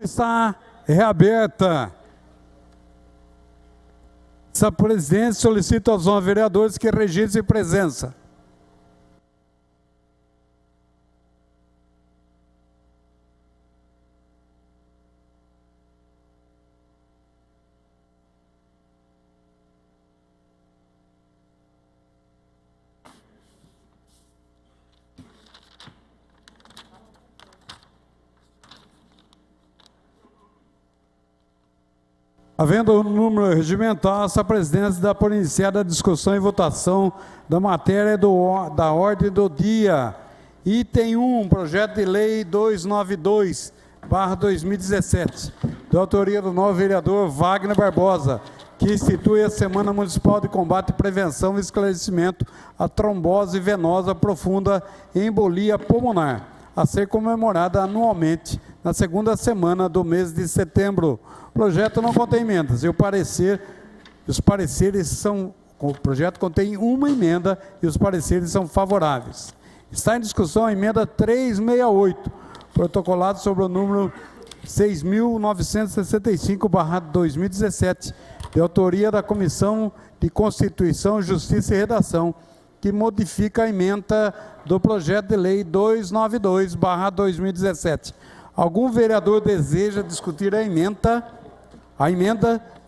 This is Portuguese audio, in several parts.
Está reaberta. Essa presidência solicita aos vereadores que registrem presença. Havendo o número regimental, essa presidência dá por iniciada a discussão e votação da matéria da ordem do dia. Item 1, projeto de lei 292/2017, de autoria do novo vereador Wagner Barbosa, que institui a Semana Municipal de Combate, Prevenção e Esclarecimento à Trombose Venosa Profunda e Embolia Pulmonar, a ser comemorada anualmente na segunda semana do mês de setembro. O projeto não contém emendas e o projeto contém uma emenda e os pareceres são favoráveis. Está em discussão a emenda 368, protocolado sobre o número 6.965/2017, de autoria da Comissão de Constituição, Justiça e Redação, que modifica a emenda do projeto de lei 292/2017. Algum vereador deseja discutir a emenda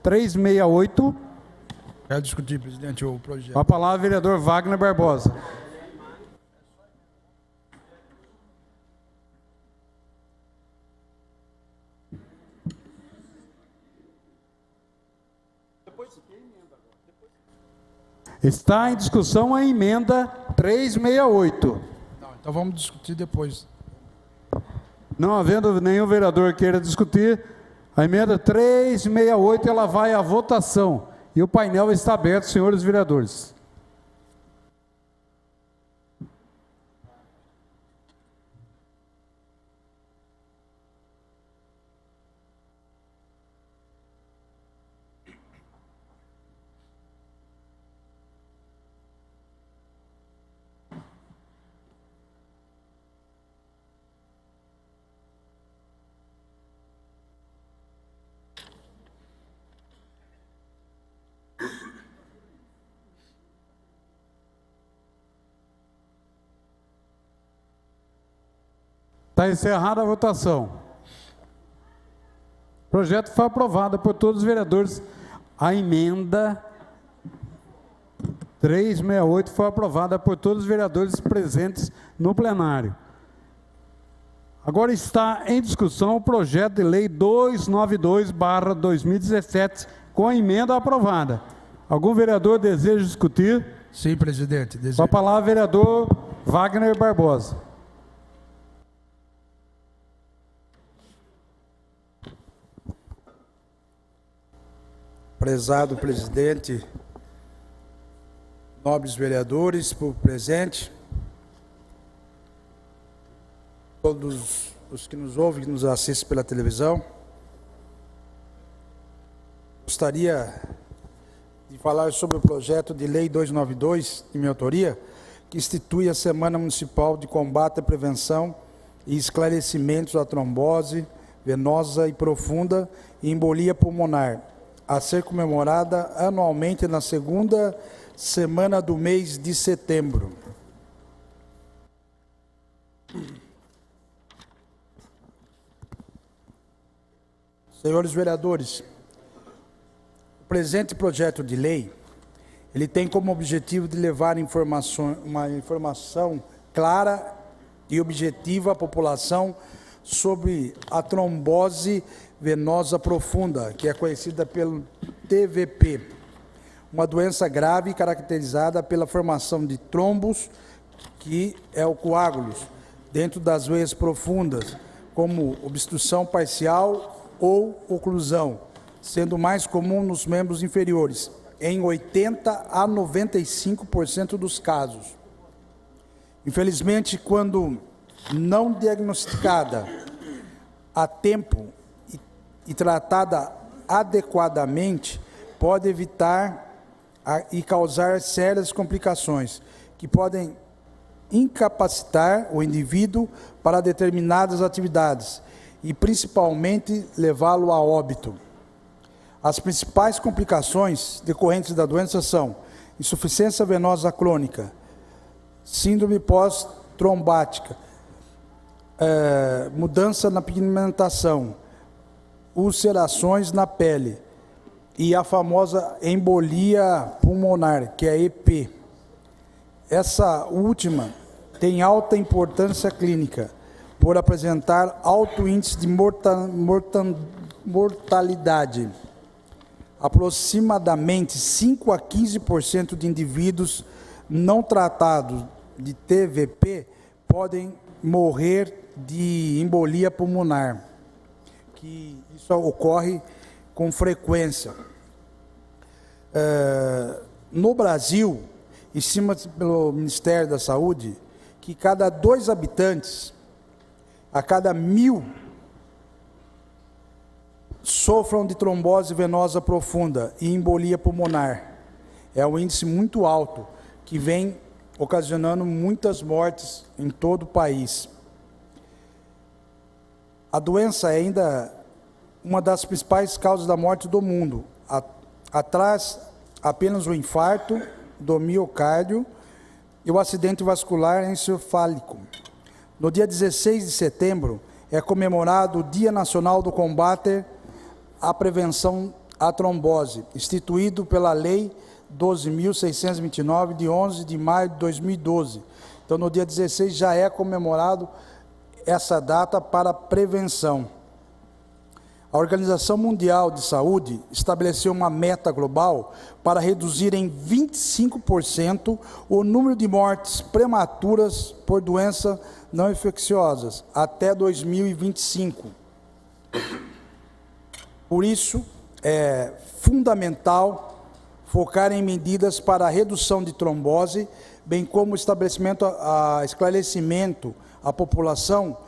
368? Quero discutir, presidente, o projeto. Com a palavra, vereador Wagner Barbosa. Está em discussão a emenda 368. Não, então vamos discutir depois. Não havendo nenhum vereador queira discutir, a emenda 368 ela vai à votação e o painel está aberto, senhores vereadores. Está encerrada a votação. O projeto foi aprovado por todos os vereadores. A emenda 368 foi aprovada por todos os vereadores presentes no plenário. Agora está em discussão o projeto de lei 292/2017, com a emenda aprovada. Algum vereador deseja discutir? Sim, presidente. Com a palavra, vereador Wagner Barbosa. Prezado presidente, nobres vereadores, por presente, todos os que nos ouvem, que nos assistem pela televisão, gostaria de falar sobre o projeto de lei 292, de minha autoria, que institui a Semana Municipal de Combate à Prevenção e Esclarecimentos à Trombose Venosa e Profunda e Embolia Pulmonar, a ser comemorada anualmente na segunda semana do mês de setembro. Senhores vereadores, o presente projeto de lei, ele tem como objetivo de levar uma informação clara e objetiva à população sobre a trombose venosa profunda, que é conhecida pelo TVP, uma doença grave caracterizada pela formação de trombos, que é o coágulos, dentro das veias profundas, como obstrução parcial ou oclusão, sendo mais comum nos membros inferiores, em 80% a 95% dos casos. Infelizmente, quando não diagnosticada a tempo e tratada adequadamente, pode evitar e causar sérias complicações, que podem incapacitar o indivíduo para determinadas atividades e principalmente levá-lo a óbito. As principais complicações decorrentes da doença são insuficiência venosa crônica, síndrome pós-trombática, mudança na pigmentação, ulcerações na pele e a famosa embolia pulmonar, que é a EP. Essa última tem alta importância clínica, por apresentar alto índice de mortalidade. Aproximadamente 5 a 15% de indivíduos não tratados de TVP podem morrer de embolia pulmonar, que isso ocorre com frequência. No Brasil, estima-se pelo Ministério da Saúde que cada 2 habitantes, a cada 1.000, sofram de trombose venosa profunda e embolia pulmonar. É um índice muito alto, que vem ocasionando muitas mortes em todo o país. A doença é ainda uma das principais causas da morte do mundo. Atrás apenas o infarto do miocárdio e o acidente vascular encefálico. No dia 16 de setembro é comemorado o Dia Nacional do Combate à Prevenção à Trombose, instituído pela Lei 12.629, de 11 de maio de 2012. Então, no dia 16 já é comemorado essa data para prevenção. A Organização Mundial de Saúde estabeleceu uma meta global para reduzir em 25% o número de mortes prematuras por doenças não infecciosas até 2025. Por isso, é fundamental focar em medidas para a redução de trombose, bem como esclarecimento à população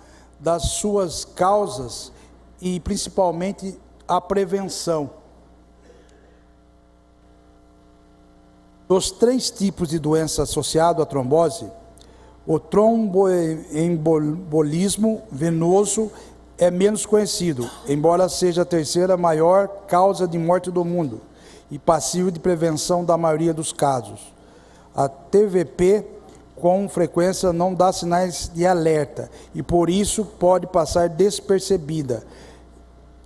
das suas causas e principalmente a prevenção. Dos 3 tipos de doença associado à trombose, o tromboembolismo venoso é menos conhecido, embora seja a 3ª maior causa de morte do mundo e passivo de prevenção da maioria dos casos. A TVP com frequência não dá sinais de alerta e por isso pode passar despercebida.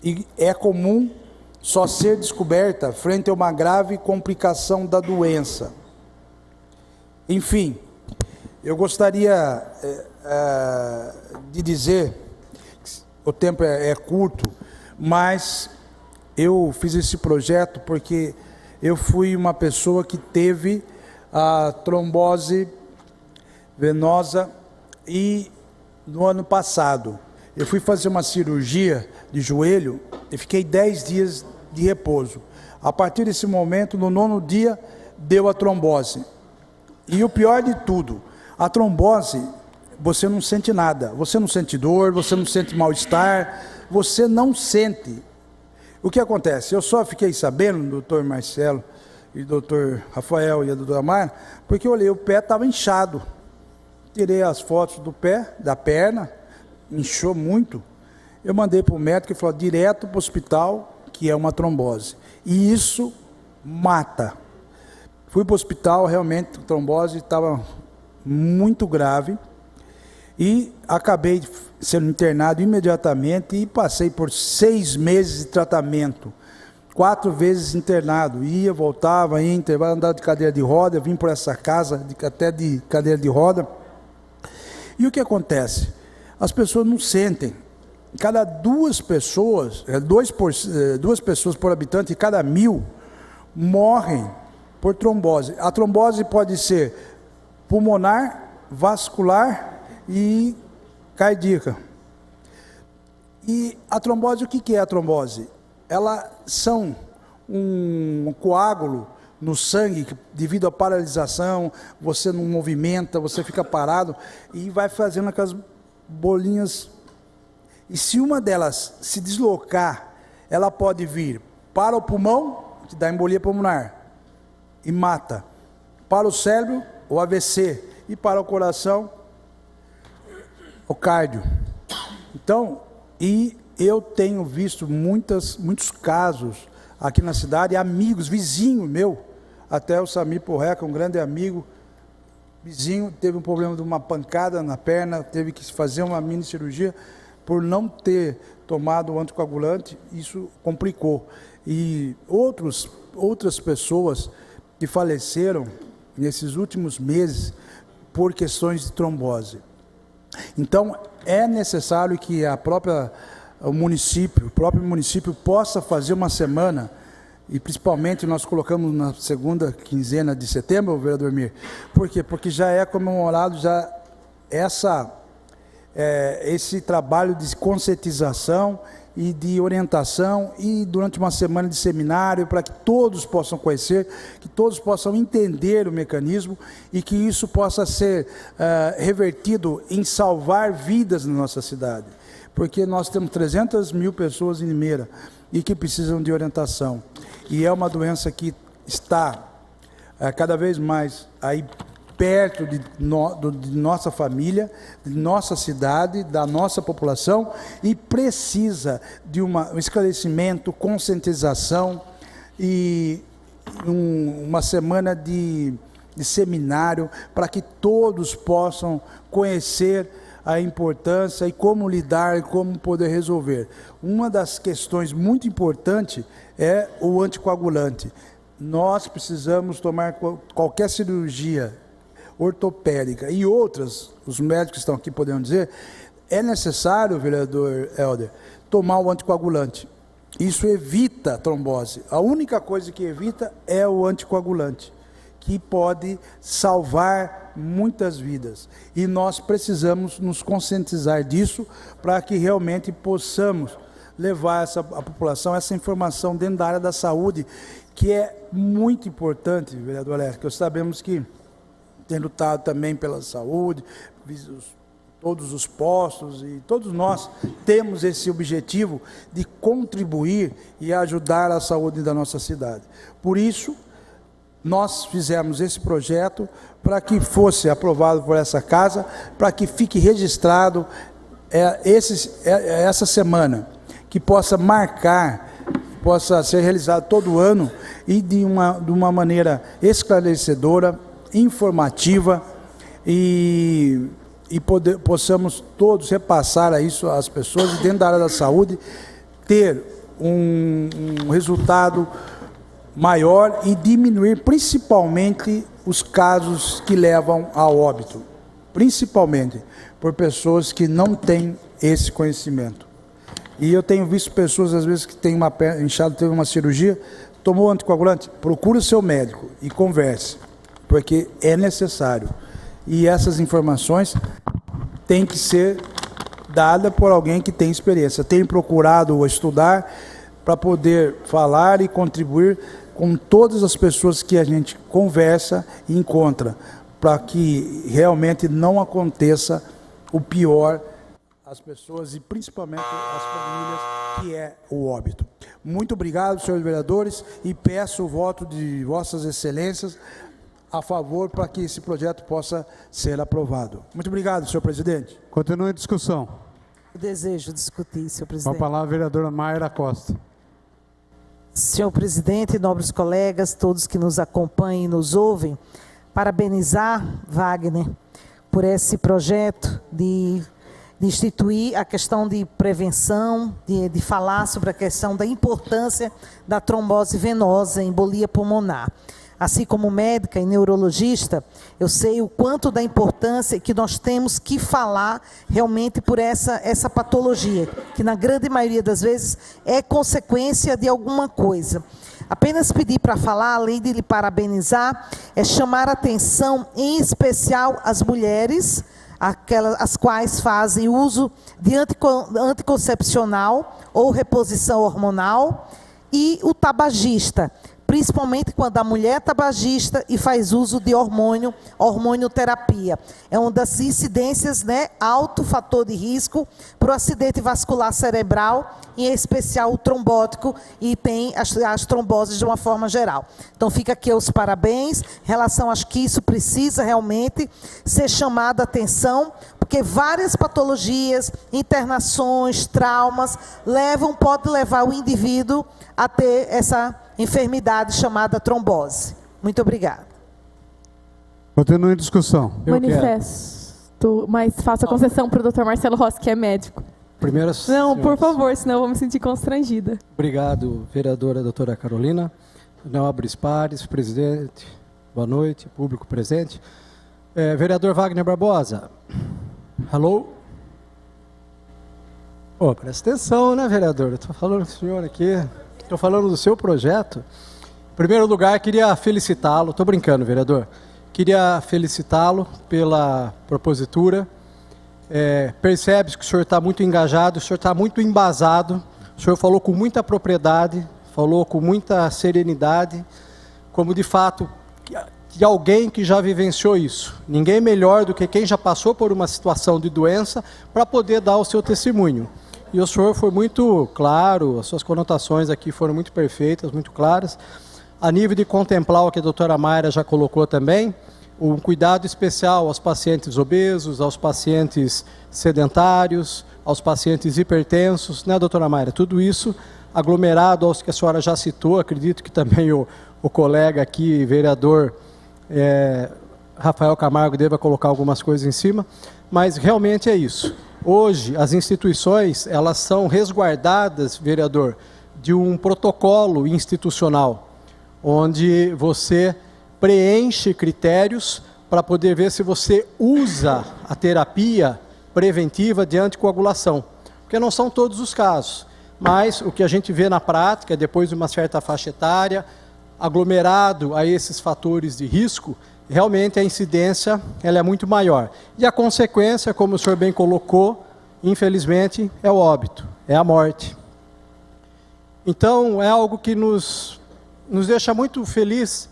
E é comum só ser descoberta frente a uma grave complicação da doença. Enfim, eu gostaria de dizer, o tempo é curto, mas eu fiz esse projeto porque eu fui uma pessoa que teve a trombose venosa e no ano passado eu fui fazer uma cirurgia de joelho e fiquei 10 dias de repouso. A partir desse momento, no 9º dia, deu a trombose. E o pior de tudo, a trombose, você não sente nada. Você não sente dor, você não sente mal-estar, você não sente. O que acontece? Eu só fiquei sabendo, doutor Marcelo, e doutor Rafael e a doutora Mara, porque eu olhei, o pé estava inchado. Tirei as fotos do pé, da perna, inchou muito. Eu mandei para o médico e falou, direto para o hospital, que é uma trombose. E isso mata. Fui para o hospital, realmente a trombose estava muito grave. E acabei sendo internado imediatamente e passei por 6 meses de tratamento. 4 vezes internado. Ia, voltava, ia, intervalo, andava de cadeira de roda, vim por essa casa, até de cadeira de roda. E o que acontece? As pessoas não sentem. Cada 2 pessoas, 2 pessoas por habitante, cada 1.000 morrem por trombose. A trombose pode ser pulmonar, vascular e cardíaca. E a trombose, o que é a trombose? Ela são um coágulo no sangue, que, devido à paralisação, você não movimenta, você fica parado e vai fazendo aquelas bolinhas. E se uma delas se deslocar, ela pode vir para o pulmão, que dá embolia pulmonar, e mata. Para o cérebro, o AVC. E para o coração, o cardio. Então, E eu tenho visto muitos casos aqui na cidade, amigos, vizinho meu, até o Samir Porreca, um grande amigo, vizinho, teve um problema de uma pancada na perna, teve que fazer uma mini cirurgia por não ter tomado o anticoagulante, isso complicou. E outras pessoas que faleceram nesses últimos meses por questões de trombose. Então, é necessário que o próprio município possa fazer uma semana, e principalmente nós colocamos na segunda quinzena de setembro, vereador Mir. Por quê? Porque já é comemorado esse trabalho de conscientização e de orientação, e durante uma semana de seminário, para que todos possam conhecer, que todos possam entender o mecanismo, e que isso possa ser revertido em salvar vidas na nossa cidade. Porque nós temos 300 mil pessoas em Limeira e que precisam de orientação. E é uma doença que está cada vez mais aí perto de nossa família, de nossa cidade, da nossa população, e precisa de um esclarecimento, conscientização e uma semana de seminário para que todos possam conhecer a importância e como lidar e como poder resolver. Uma das questões muito importantes é o anticoagulante. Nós precisamos tomar qualquer cirurgia ortopédica e outras, os médicos que estão aqui podendo dizer, é necessário, vereador Helder, tomar o anticoagulante. Isso evita a trombose. A única coisa que evita é o anticoagulante, que pode salvar muitas vidas. E nós precisamos nos conscientizar disso para que realmente possamos levar a população essa informação dentro da área da saúde, que é muito importante, vereador Alércio, que nós sabemos que tem lutado também pela saúde, todos os postos, e todos nós temos esse objetivo de contribuir e ajudar a saúde da nossa cidade. Por isso, nós fizemos esse projeto para que fosse aprovado por essa casa, para que fique registrado essa semana, que possa marcar, possa ser realizado todo ano e de uma maneira esclarecedora, informativa, e possamos todos repassar a isso às pessoas, e dentro da área da saúde ter um resultado maior e diminuir principalmente os casos que levam a óbito, principalmente por pessoas que não têm esse conhecimento. E eu tenho visto pessoas, às vezes, que têm uma perna inchada, teve uma cirurgia, tomou anticoagulante, procure o seu médico e converse, porque é necessário. E essas informações têm que ser dadas por alguém que tem experiência. Tenho procurado estudar para poder falar e contribuir com todas as pessoas que a gente conversa e encontra, para que realmente não aconteça o pior às pessoas e principalmente às famílias, que é o óbito. Muito obrigado, senhores vereadores, e peço o voto de vossas excelências a favor para que esse projeto possa ser aprovado. Muito obrigado, senhor presidente. Continua a discussão. Eu desejo discutir, senhor Com a presidente. palavra, a vereadora Mayra Costa. Senhor presidente, nobres colegas, todos que nos acompanham e nos ouvem, parabenizar Wagner por esse projeto de instituir a questão de prevenção, de falar sobre a questão da importância da trombose venosa, embolia pulmonar. Assim como médica e neurologista, eu sei o quanto da importância que nós temos que falar realmente por essa patologia, que na grande maioria das vezes é consequência de alguma coisa. Apenas pedir para falar, além de lhe parabenizar, é chamar a atenção, em especial as mulheres, as quais fazem uso de anticoncepcional ou reposição hormonal, e o tabagista, principalmente quando a mulher é tabagista e faz uso de hormonioterapia. É uma das incidências, alto fator de risco para o acidente vascular cerebral, em especial o trombótico, e tem as tromboses de uma forma geral. Então, fica aqui os parabéns, em relação a que isso precisa realmente ser chamado a atenção, porque várias patologias, internações, traumas, pode levar o indivíduo a ter essa enfermidade chamada trombose. Muito obrigada. Continua em discussão. Manifesto, mas faço a concessão para o Dr. Marcelo Rossi, que é médico. Primeiro, Não, por favor, senão eu vou me sentir constrangida. Obrigado, vereadora doutora Carolina, nobres pares, presidente, boa noite, público presente. Vereador Wagner Barbosa, hello? Presta atenção, né, vereador? Estou falando com o senhor aqui, estou falando do seu projeto. Em primeiro lugar, queria felicitá-lo, estou brincando, vereador, queria felicitá-lo pela propositura. Percebe-se que o senhor está muito engajado, o senhor está muito embasado, o senhor falou com muita propriedade, falou com muita serenidade, como de fato de alguém que já vivenciou isso. Ninguém melhor do que quem já passou por uma situação de doença para poder dar o seu testemunho. E o senhor foi muito claro, as suas conotações aqui foram muito perfeitas, muito claras. A nível de contemplar o que a doutora Mayra já colocou também, um cuidado especial aos pacientes obesos, aos pacientes sedentários, aos pacientes hipertensos, né, doutora Mayra? Tudo isso aglomerado aos que a senhora já citou, acredito que também o colega aqui, vereador Rafael Camargo, deva colocar algumas coisas em cima, mas realmente é isso. Hoje, as instituições, elas são resguardadas, vereador, de um protocolo institucional, onde você preenche critérios para poder ver se você usa a terapia preventiva de anticoagulação, porque não são todos os casos, mas o que a gente vê na prática, depois de uma certa faixa etária, aglomerado a esses fatores de risco, realmente a incidência ela é muito maior. E a consequência, como o senhor bem colocou, infelizmente, é o óbito, é a morte. Então, é algo que nos deixa muito feliz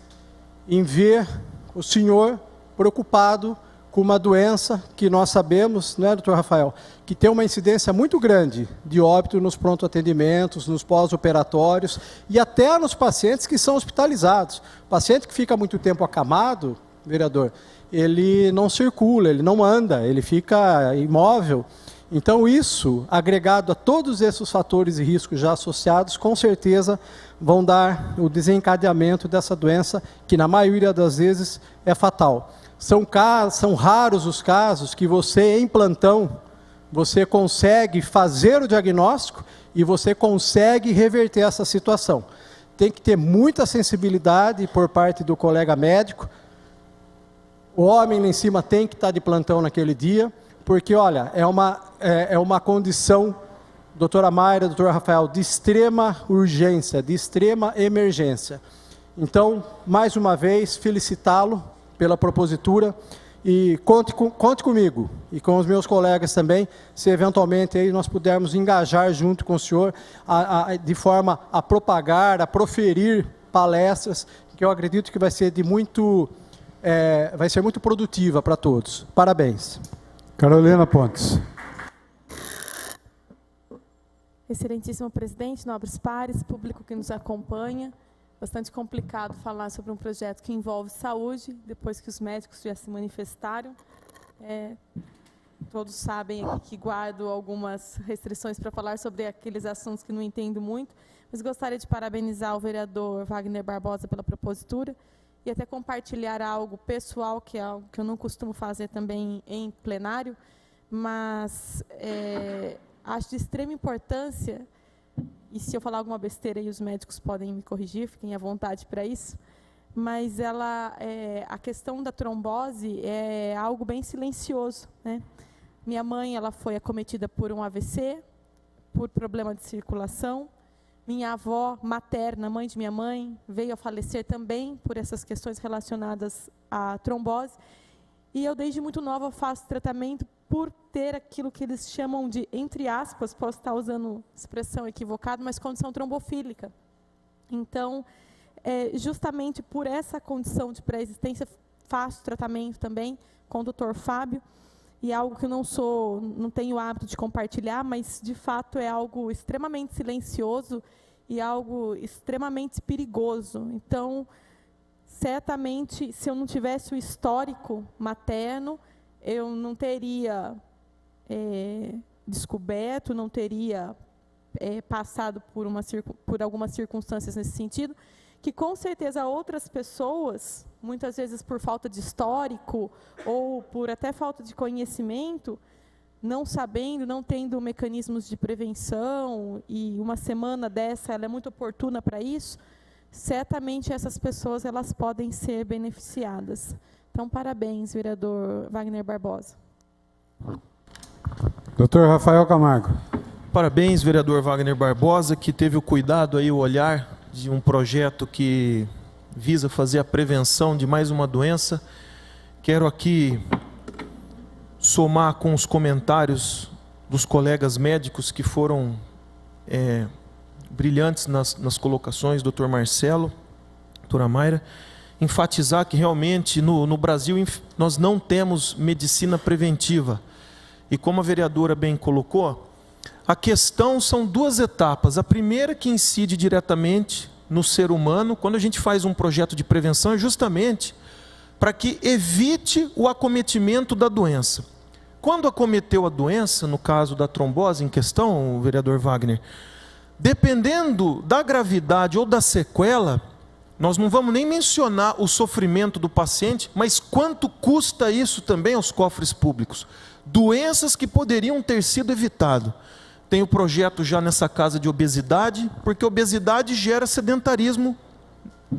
em ver o senhor preocupado com uma doença que nós sabemos, né, doutor Rafael, que tem uma incidência muito grande de óbito nos pronto-atendimentos, nos pós-operatórios e até nos pacientes que são hospitalizados. O paciente que fica muito tempo acamado, vereador, ele não circula, ele não anda, ele fica imóvel. Então isso, agregado a todos esses fatores e riscos já associados, com certeza vão dar o desencadeamento dessa doença, que na maioria das vezes é fatal. São raros os casos que você, em plantão, você consegue fazer o diagnóstico e você consegue reverter essa situação. Tem que ter muita sensibilidade por parte do colega médico. O homem lá em cima tem que estar de plantão naquele dia, porque, olha, é uma condição, doutora Mayra, doutor Rafael, de extrema urgência, de extrema emergência. Então, mais uma vez, felicitá-lo pela propositura e conte comigo e com os meus colegas também, se eventualmente aí nós pudermos engajar junto com o senhor de forma a propagar, a proferir palestras, que eu acredito que vai ser muito produtiva para todos. Parabéns. Carolina Pontes. Excelentíssimo presidente, nobres pares, público que nos acompanha. Bastante complicado falar sobre um projeto que envolve saúde, depois que os médicos já se manifestaram. Todos sabem aqui que guardo algumas restrições para falar sobre aqueles assuntos que não entendo muito, mas gostaria de parabenizar o vereador Wagner Barbosa pela propositura e até compartilhar algo pessoal, que é algo que eu não costumo fazer também em plenário, mas acho de extrema importância. E se eu falar alguma besteira aí, os médicos podem me corrigir, fiquem à vontade para isso. Mas a questão da trombose é algo bem silencioso, né? Minha mãe, ela foi acometida por um AVC, por problema de circulação. Minha avó materna, mãe de minha mãe, veio a falecer também por essas questões relacionadas à trombose. E eu, desde muito nova, faço tratamento por ter aquilo que eles chamam de, entre aspas, posso estar usando expressão equivocada, mas condição trombofílica. Então, justamente por essa condição de pré-existência, faço tratamento também com o Dr. Fábio, e algo que eu não tenho o hábito de compartilhar, mas, de fato, é algo extremamente silencioso e algo extremamente perigoso. Então, certamente, se eu não tivesse o histórico materno, eu não teria descoberto, não teria passado por algumas circunstâncias nesse sentido, que com certeza outras pessoas, muitas vezes por falta de histórico ou por até falta de conhecimento, não sabendo, não tendo mecanismos de prevenção, e uma semana dessa ela é muito oportuna para isso, certamente essas pessoas elas podem ser beneficiadas. Então, parabéns, vereador Wagner Barbosa. Doutor Rafael Camargo. Parabéns, vereador Wagner Barbosa, que teve o cuidado aí, o olhar de um projeto que visa fazer a prevenção de mais uma doença. Quero aqui somar com os comentários dos colegas médicos que foram brilhantes nas colocações, doutor Marcelo, doutora Mayra, enfatizar que realmente no Brasil nós não temos medicina preventiva. E como a vereadora bem colocou, a questão são duas etapas. A primeira, que incide diretamente no ser humano, quando a gente faz um projeto de prevenção, é justamente para que evite o acometimento da doença. Quando acometeu a doença, no caso da trombose em questão, o vereador Wagner, dependendo da gravidade ou da sequela, nós não vamos nem mencionar o sofrimento do paciente, mas quanto custa isso também aos cofres públicos. Doenças que poderiam ter sido evitadas. Tem o projeto já nessa casa de obesidade, porque obesidade gera sedentarismo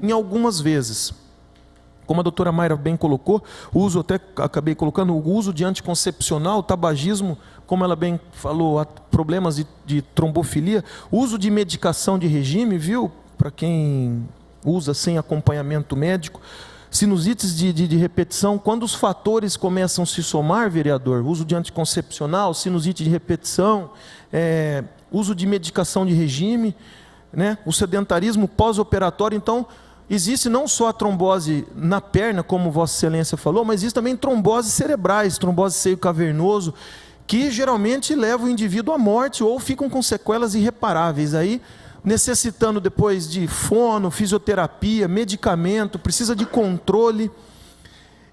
em algumas vezes. Como a doutora Mayra bem colocou, o uso, até acabei colocando, o uso de anticoncepcional, tabagismo, como ela bem falou, problemas de trombofilia, uso de medicação de regime, viu? Para quem usa sem acompanhamento médico, sinusites de repetição, quando os fatores começam a se somar, vereador, uso de anticoncepcional, sinusite de repetição, uso de medicação de regime, né? O sedentarismo pós-operatório. Então, existe não só a trombose na perna, como Vossa Excelência falou, mas existe também tromboses cerebrais, trombose seio cavernoso, que geralmente levam o indivíduo à morte ou ficam com sequelas irreparáveis. Aí, necessitando depois de fono, fisioterapia, medicamento, precisa de controle.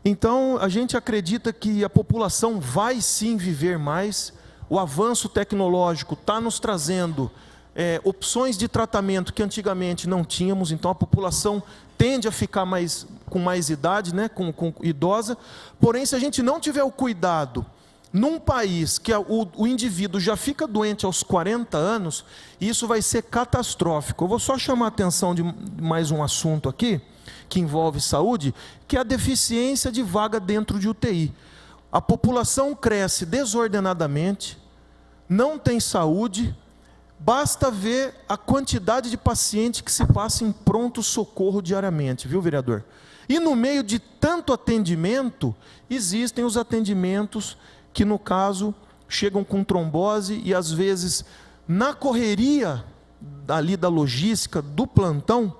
Então, a gente acredita que a população vai sim viver mais. O avanço tecnológico está nos trazendo opções de tratamento que antigamente não tínhamos, então a população tende a ficar com mais idade, né, com idosa. Porém, se a gente não tiver o cuidado, num país que o indivíduo já fica doente aos 40 anos, isso vai ser catastrófico. Eu vou só chamar a atenção de mais um assunto aqui, que envolve saúde, que é a deficiência de vaga dentro de UTI. A população cresce desordenadamente, não tem saúde, basta ver a quantidade de paciente que se passa em pronto-socorro diariamente, viu, vereador? E no meio de tanto atendimento, existem os atendimentos que, no caso, chegam com trombose e, às vezes, na correria ali da logística, do plantão,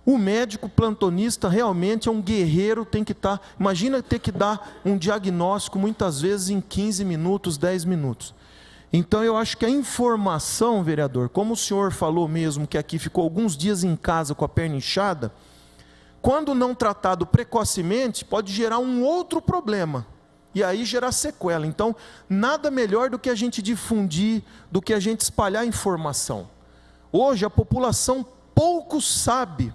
o médico plantonista realmente é um guerreiro, tem que estar... Imagina ter que dar um diagnóstico, muitas vezes, em 15 minutos, 10 minutos. Então, eu acho que a informação, vereador, como o senhor falou mesmo, que aqui ficou alguns dias em casa com a perna inchada, quando não tratado precocemente, pode gerar um outro problema. E aí gerar sequela. Então, nada melhor do que a gente difundir, do que a gente espalhar informação. Hoje, a população pouco sabe.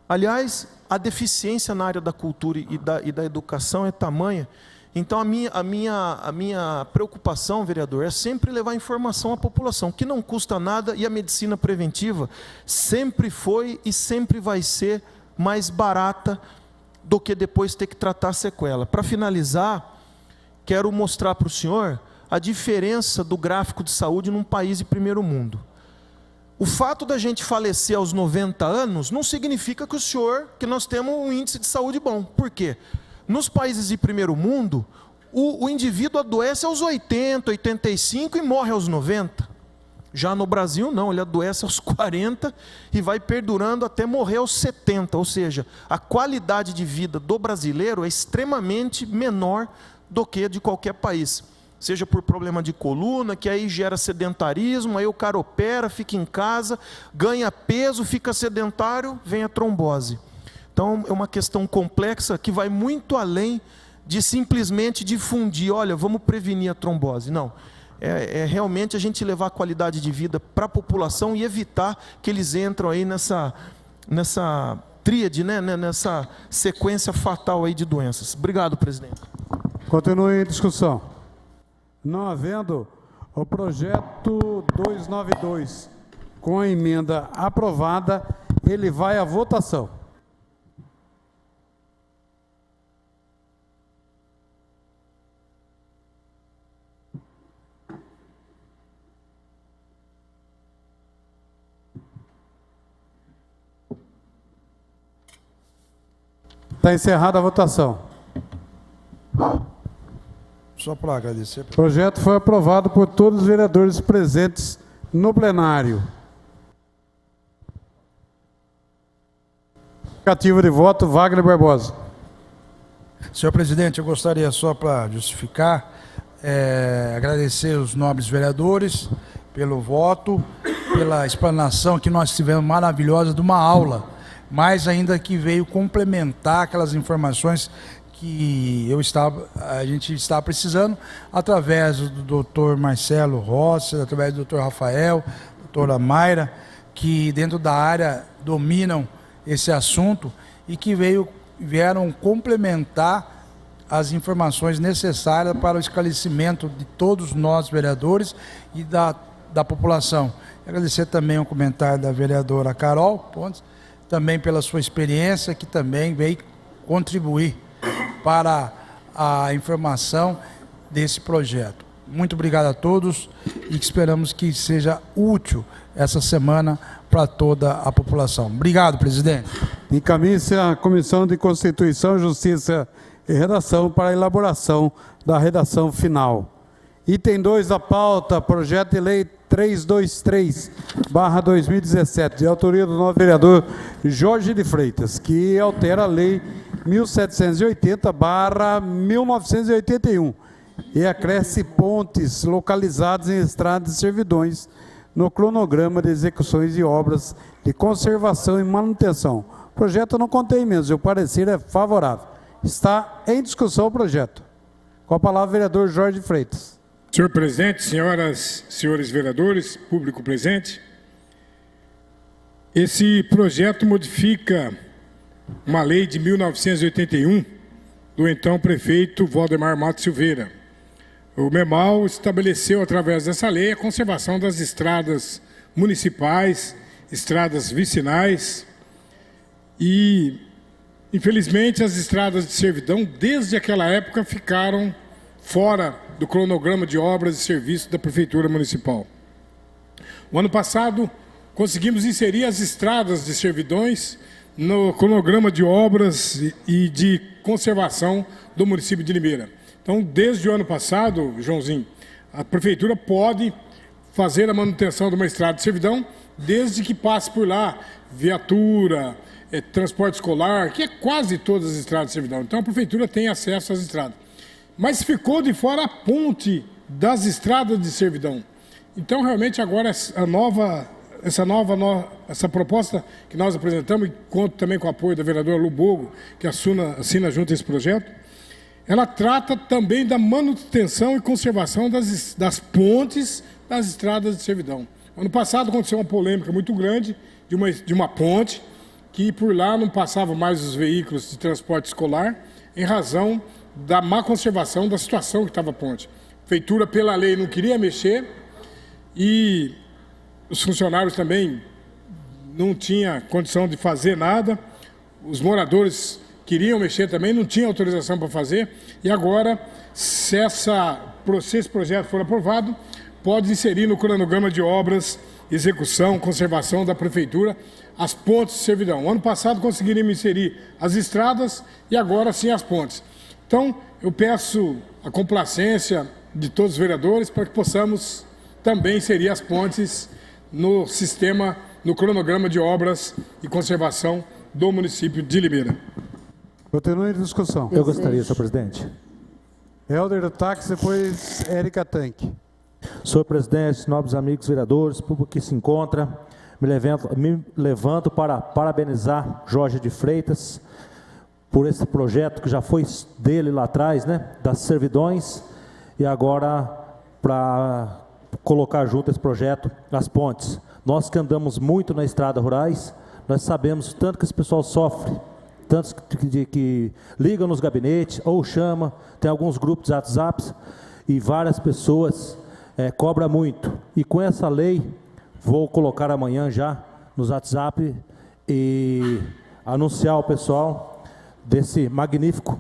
Aliás, a deficiência na área da cultura e da educação é tamanha. Então, a minha preocupação, vereador, é sempre levar informação à população, que não custa nada, e a medicina preventiva sempre foi e sempre vai ser mais barata do que depois ter que tratar a sequela. Para finalizar, quero mostrar para o senhor a diferença do gráfico de saúde num país de primeiro mundo. O fato da gente falecer aos 90 anos não significa que nós temos um índice de saúde bom. Por quê? Nos países de primeiro mundo, o indivíduo adoece aos 80, 85 e morre aos 90. Já no Brasil, não, ele adoece aos 40 e vai perdurando até morrer aos 70. Ou seja, a qualidade de vida do brasileiro é extremamente menor do que de qualquer país. Seja por problema de coluna, que aí gera sedentarismo, aí o cara opera, fica em casa, ganha peso, fica sedentário, vem a trombose. Então, é uma questão complexa que vai muito além de simplesmente difundir, olha, vamos prevenir a trombose. Não. É realmente a gente levar a qualidade de vida para a população e evitar que eles entram aí nessa tríade, né, nessa sequência fatal aí de doenças. Obrigado, presidente. Continue em discussão. Não havendo, o projeto 292, com a emenda aprovada, ele vai à votação. Está encerrada a votação. Só para agradecer. O projeto foi aprovado por todos os vereadores presentes no plenário. Justificativa de voto, Wagner Barbosa. Senhor presidente, eu gostaria só para justificar, agradecer os nobres vereadores pelo voto, pela explanação que nós tivemos maravilhosa de uma aula, mas ainda que veio complementar aquelas informações que a gente está precisando, através do doutor Marcelo Rossi, através do doutor Rafael, doutora Mayra, que dentro da área dominam esse assunto e que vieram complementar as informações necessárias para o esclarecimento de todos nós, vereadores, e da população. Agradecer também o comentário da vereadora Carol Pontes, também pela sua experiência, que também veio contribuir para a informação desse projeto. Muito obrigado a todos e esperamos que seja útil essa semana para toda a população. Obrigado, presidente. Encaminhe-se à Comissão de Constituição, Justiça e Redação para a elaboração da redação final. Item 2 da pauta, projeto de lei 323/2017, de autoria do novo vereador Jorge de Freitas, que altera a lei 1780/1981 e acresce pontes localizados em estradas e servidões no cronograma de execuções de obras de conservação e manutenção. O projeto não contém emendas, o parecer é favorável. Está em discussão o projeto. Com a palavra, o vereador Jorge de Freitas. Senhor presidente, senhoras e senhores vereadores, público presente, esse projeto modifica uma lei de 1981 do então prefeito Valdemar Matos Silveira. O MEMAL estabeleceu, através dessa lei, a conservação das estradas municipais, estradas vicinais e, infelizmente, as estradas de servidão, desde aquela época, ficaram fora do cronograma de obras e serviços da Prefeitura Municipal. O ano passado, conseguimos inserir as estradas de servidões no cronograma de obras e de conservação do município de Limeira. Então, desde o ano passado, Joãozinho, a Prefeitura pode fazer a manutenção de uma estrada de servidão, desde que passe por lá viatura, transporte escolar, que é quase todas as estradas de servidão. Então, a Prefeitura tem acesso às estradas. Mas ficou de fora a ponte das estradas de servidão. Então, realmente, agora essa proposta que nós apresentamos, e conto também com o apoio da vereadora Lubogo, que assina junto a esse projeto, ela trata também da manutenção e conservação das pontes das estradas de servidão. Ano passado aconteceu uma polêmica muito grande de uma ponte que por lá não passavam mais os veículos de transporte escolar em razão da má conservação da situação que estava a ponte. A Prefeitura, pela lei, não queria mexer e os funcionários também não tinham condição de fazer nada, os moradores queriam mexer também, não tinham autorização para fazer, e agora, se esse projeto for aprovado, pode inserir no cronograma de obras, execução, conservação da Prefeitura, as pontes de servidão. Ano passado conseguiram inserir as estradas e agora sim as pontes. Então, eu peço a complacência de todos os vereadores para que possamos também inserir as pontes no sistema, no cronograma de obras e conservação do município de Limeira. Continue a discussão. Eu gostaria, senhor presidente. Helder do Táxi, depois Érica Tanque. Senhor presidente, nobres amigos vereadores, público que se encontra, me levanto para parabenizar Jorge de Freitas por esse projeto que já foi dele lá atrás, né, das servidões, e agora para colocar junto esse projeto, as pontes. Nós que andamos muito na estrada rurais, nós sabemos tanto que esse pessoal sofre, tantos que ligam nos gabinetes, ou chama, tem alguns grupos de WhatsApp, e várias pessoas cobram muito. E com essa lei, vou colocar amanhã já nos WhatsApp e anunciar ao pessoal desse magnífico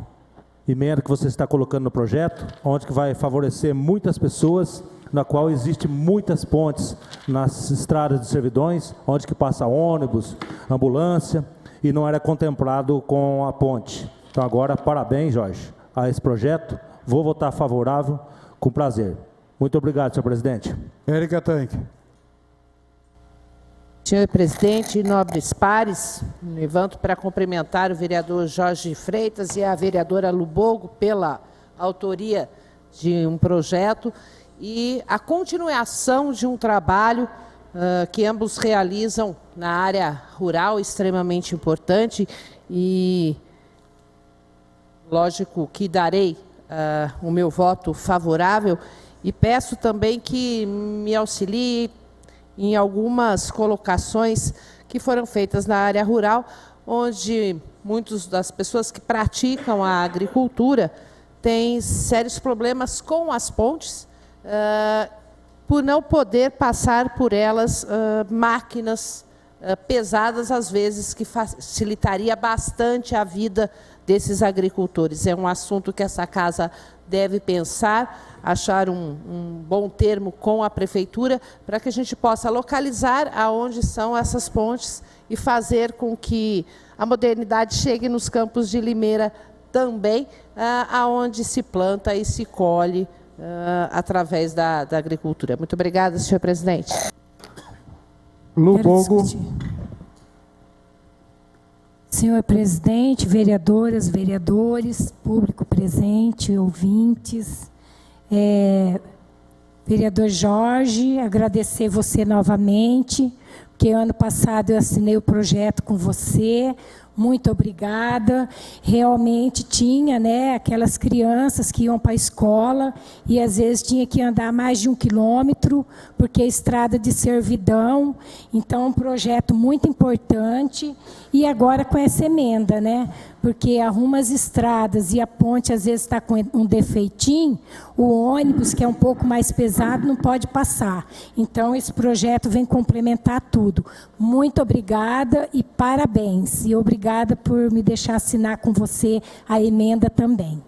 emenda que você está colocando no projeto, onde que vai favorecer muitas pessoas, na qual existe muitas pontes nas estradas de servidões, onde que passa ônibus, ambulância, e não era contemplado com a ponte. Então agora, parabéns, Jorge, a esse projeto. Vou votar favorável, com prazer. Muito obrigado, senhor presidente. Érica Tanque. Senhor presidente, nobres pares, me levanto para cumprimentar o vereador Jorge Freitas e a vereadora Lubogo pela autoria de um projeto e a continuação de um trabalho que ambos realizam na área rural, extremamente importante, e lógico que darei o meu voto favorável e peço também que me auxilie em algumas colocações que foram feitas na área rural, onde muitas das pessoas que praticam a agricultura têm sérios problemas com as pontes, por não poder passar por elas máquinas pesadas, às vezes, que facilitaria bastante a vida desses agricultores. É um assunto que essa casa deve pensar, achar um bom termo com a prefeitura, para que a gente possa localizar aonde são essas pontes e fazer com que a modernidade chegue nos campos de Limeira também, aonde se planta e se colhe através da agricultura. Muito obrigada, senhor presidente. Lubogo. Senhor presidente, vereadoras, vereadores, público presente, ouvintes, vereador Jorge, agradecer você novamente, porque ano passado eu assinei o projeto com você. Muito obrigada. Realmente tinha, né, aquelas crianças que iam para a escola e às vezes tinha que andar mais de 1 quilômetro, porque é estrada de servidão. Então, um projeto muito importante. E agora com essa emenda, né? Porque arruma as estradas e a ponte às vezes está com um defeitinho, o ônibus, que é um pouco mais pesado, não pode passar. Então, esse projeto vem complementar tudo. Muito obrigada e parabéns. E obrigada por me deixar assinar com você a emenda também.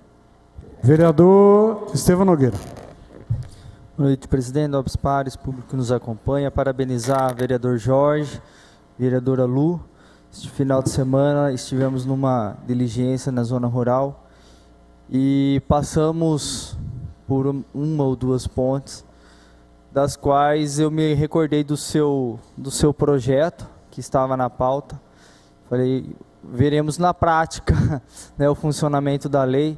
Vereador Estevão Nogueira. Boa noite, presidente, nobres pares, público que nos acompanha. Parabenizar o vereador Jorge, vereadora Lu. Este final de semana estivemos numa diligência na zona rural e passamos por uma ou duas pontes, das quais eu me recordei do seu projeto, que estava na pauta. Falei, veremos na prática, né, o funcionamento da lei.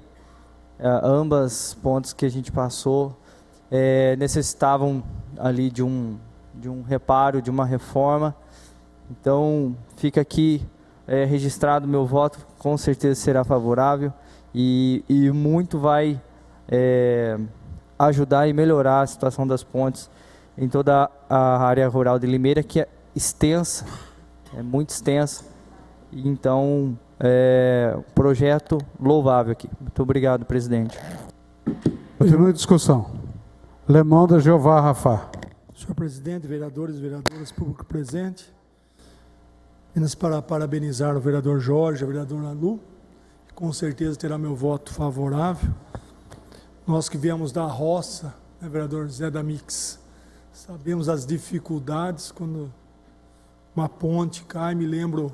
Ambas pontes que a gente passou necessitavam ali de um reparo, de uma reforma. Então, fica aqui registrado meu voto, com certeza será favorável e muito vai ajudar e melhorar a situação das pontes em toda a área rural de Limeira, que é extensa, é muito extensa. Então, projeto louvável aqui. Muito obrigado, presidente. Continua a discussão. Lemão da Jeová Rafá. Senhor presidente, vereadores e vereadoras, público presente, apenas para parabenizar o vereador Jorge, a vereadora Lu, que com certeza terá meu voto favorável. Nós que viemos da roça, né, vereador Zé da Mix, sabemos as dificuldades quando uma ponte cai. Me lembro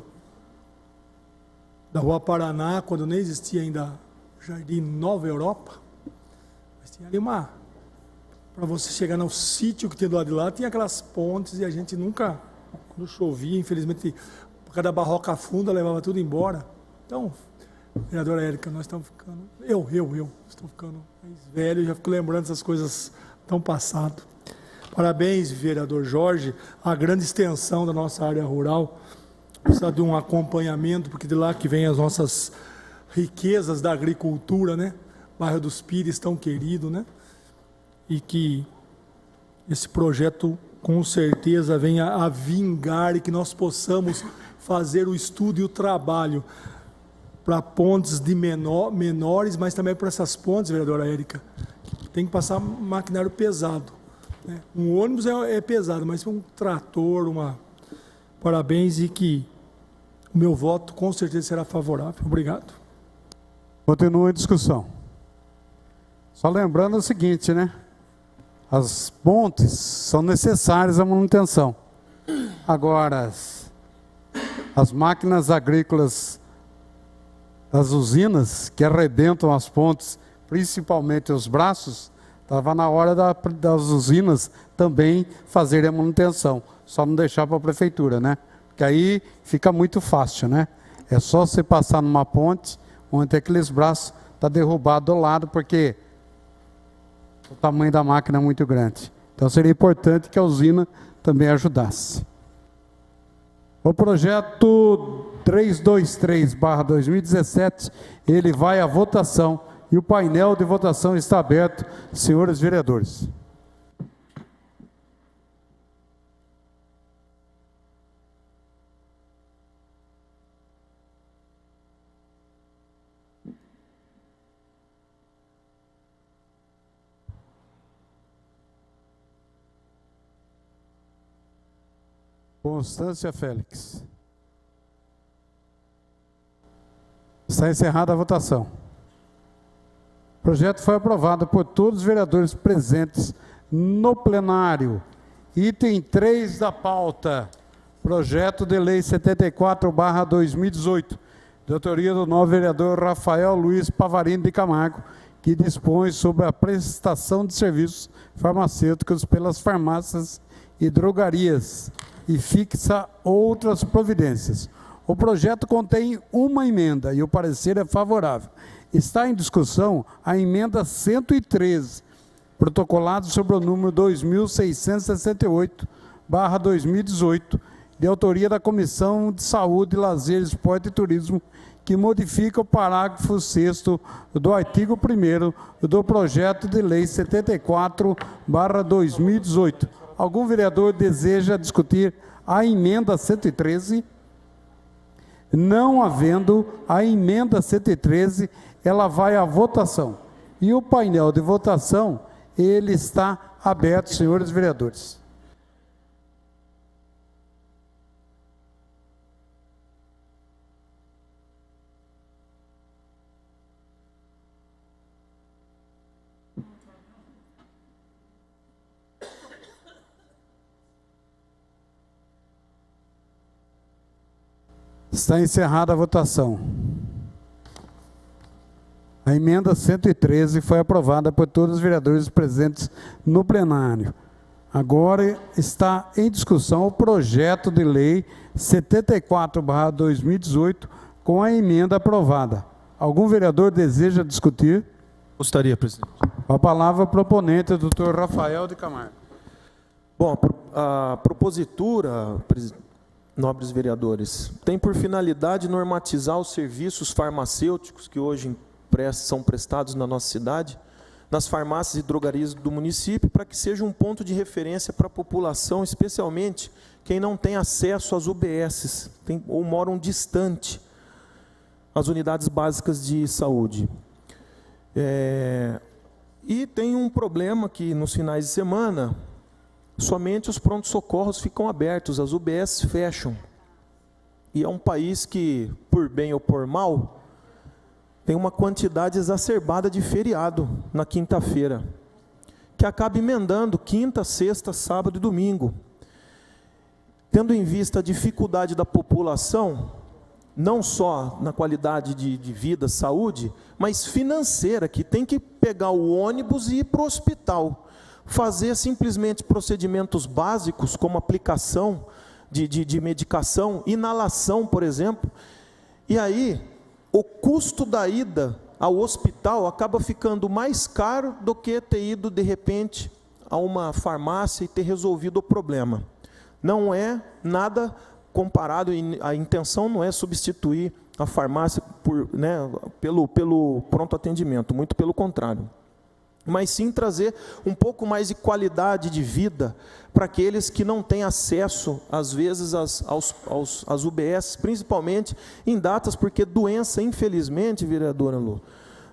da Rua Paraná, quando nem existia ainda Jardim Nova Europa, mas tinha ali para você chegar no sítio que tinha do lado de lá, tinha aquelas pontes e a gente nunca, quando chovia, infelizmente, por causa da barroca funda, levava tudo embora. Então, vereadora Érica, nós estamos ficando, estou ficando mais velho, já fico lembrando essas coisas tão passado. Parabéns, vereador Jorge, a grande extensão da nossa área rural, precisa de um acompanhamento, porque de lá que vem as nossas riquezas da agricultura, né? Bairro dos Pires, tão querido, né? E que esse projeto com certeza venha a vingar e que nós possamos fazer o estudo e o trabalho para pontes de menores, mas também para essas pontes, vereadora Érica, tem que passar maquinário pesado, né? Um ônibus é pesado, mas um trator, parabéns, e que o meu voto com certeza será favorável. Obrigado. Continua a discussão. Só lembrando o seguinte, né? As pontes são necessárias à manutenção. Agora, as máquinas agrícolas das usinas que arrebentam as pontes, principalmente os braços, estava na hora das usinas também fazerem a manutenção. Só não deixar para a prefeitura, né? Porque aí fica muito fácil, né? É só você passar numa ponte onde tem aqueles braços, está derrubado do lado, porque o tamanho da máquina é muito grande. Então seria importante que a usina também ajudasse. O projeto 323/2017, ele vai à votação e o painel de votação está aberto, senhores vereadores. Constância Félix. Está encerrada a votação. O projeto foi aprovado por todos os vereadores presentes no plenário. Item 3 da pauta. Projeto de lei 74/2018, de autoria do novo vereador Rafael Luiz Pavarino de Camargo, que dispõe sobre a prestação de serviços farmacêuticos pelas farmácias e drogarias e fixa outras providências. O projeto contém uma emenda e o parecer é favorável. Está em discussão a emenda 113, protocolado sobre o número 2668/2018, de autoria da Comissão de Saúde, Lazer, Esporte e Turismo, que modifica o parágrafo 6º do artigo 1º do projeto de lei 74/2018. Algum vereador deseja discutir a emenda 113? Não havendo a emenda 113, ela vai à votação. E o painel de votação, ele está aberto, senhores vereadores. Está encerrada a votação. A emenda 113 foi aprovada por todos os vereadores presentes no plenário. Agora está em discussão o projeto de lei 74/2018 com a emenda aprovada. Algum vereador deseja discutir? Gostaria, presidente. A palavra ao proponente, doutor Rafael de Camargo. Bom, a propositura, nobres vereadores, tem por finalidade normatizar os serviços farmacêuticos que hoje são prestados na nossa cidade, nas farmácias e drogarias do município, para que seja um ponto de referência para a população, especialmente quem não tem acesso às UBSs, ou moram distante às unidades básicas de saúde. E tem um problema que nos finais de semana, somente os prontos-socorros ficam abertos, as UBS fecham. E é um país que, por bem ou por mal, tem uma quantidade exacerbada de feriado na quinta-feira, que acaba emendando quinta, sexta, sábado e domingo. Tendo em vista a dificuldade da população, não só na qualidade de vida, saúde, mas financeira, que tem que pegar o ônibus e ir para o hospital, fazer simplesmente procedimentos básicos, como aplicação de medicação, inalação, por exemplo, e aí o custo da ida ao hospital acaba ficando mais caro do que ter ido, de repente, a uma farmácia e ter resolvido o problema. Não é nada comparado, e a intenção não é substituir a farmácia pelo pronto atendimento, muito pelo contrário. Mas sim trazer um pouco mais de qualidade de vida para aqueles que não têm acesso, às vezes, às UBS, principalmente em datas, porque doença, infelizmente, vereadora Lu,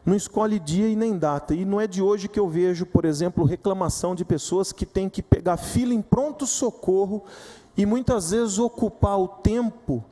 não escolhe dia e nem data. E não é de hoje que eu vejo, por exemplo, reclamação de pessoas que têm que pegar fila em pronto-socorro e muitas vezes ocupar o tempo,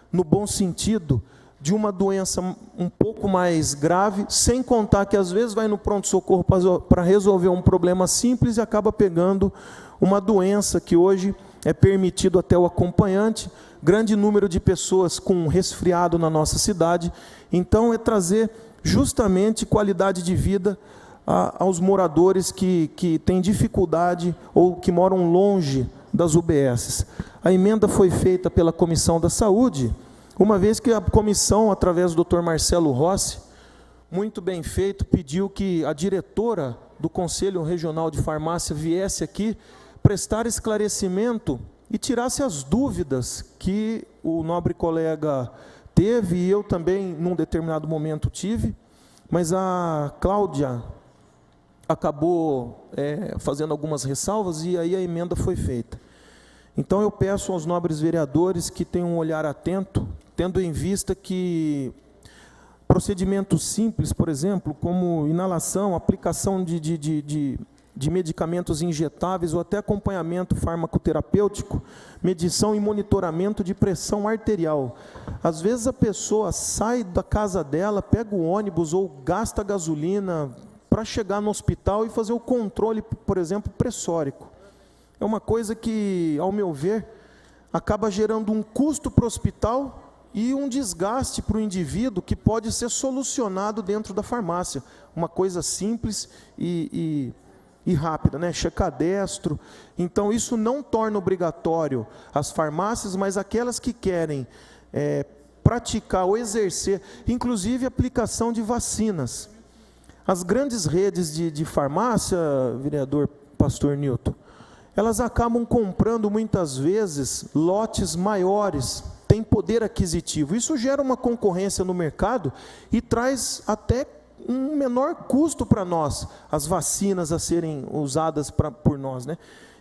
no bom sentido, de uma doença um pouco mais grave, sem contar que às vezes vai no pronto-socorro para resolver um problema simples e acaba pegando uma doença que hoje é permitido até o acompanhante, grande número de pessoas com resfriado na nossa cidade. Então é trazer justamente qualidade de vida aos moradores que têm dificuldade ou que moram longe das UBSs. A emenda foi feita pela Comissão da Saúde, uma vez que a comissão, através do Dr. Marcelo Rossi, muito bem feito, pediu que a diretora do Conselho Regional de Farmácia viesse aqui prestar esclarecimento e tirasse as dúvidas que o nobre colega teve, e eu também, num determinado momento, tive, mas a Cláudia acabou fazendo algumas ressalvas e aí a emenda foi feita. Então eu peço aos nobres vereadores que tenham um olhar atento, tendo em vista que procedimentos simples, por exemplo, como inalação, aplicação de medicamentos injetáveis ou até acompanhamento farmacoterapêutico, medição e monitoramento de pressão arterial. Às vezes a pessoa sai da casa dela, pega o ônibus ou gasta gasolina para chegar no hospital e fazer o controle, por exemplo, pressórico. É uma coisa que, ao meu ver, acaba gerando um custo para o hospital e um desgaste para o indivíduo que pode ser solucionado dentro da farmácia. Uma coisa simples e rápida, né? Checadestro. Então, isso não torna obrigatório as farmácias, mas aquelas que querem praticar ou exercer, inclusive aplicação de vacinas. As grandes redes de farmácia, vereador Pastor Nilton, elas acabam comprando muitas vezes lotes maiores, têm poder aquisitivo. Isso gera uma concorrência no mercado e traz até um menor custo para nós, as vacinas a serem usadas por nós, né?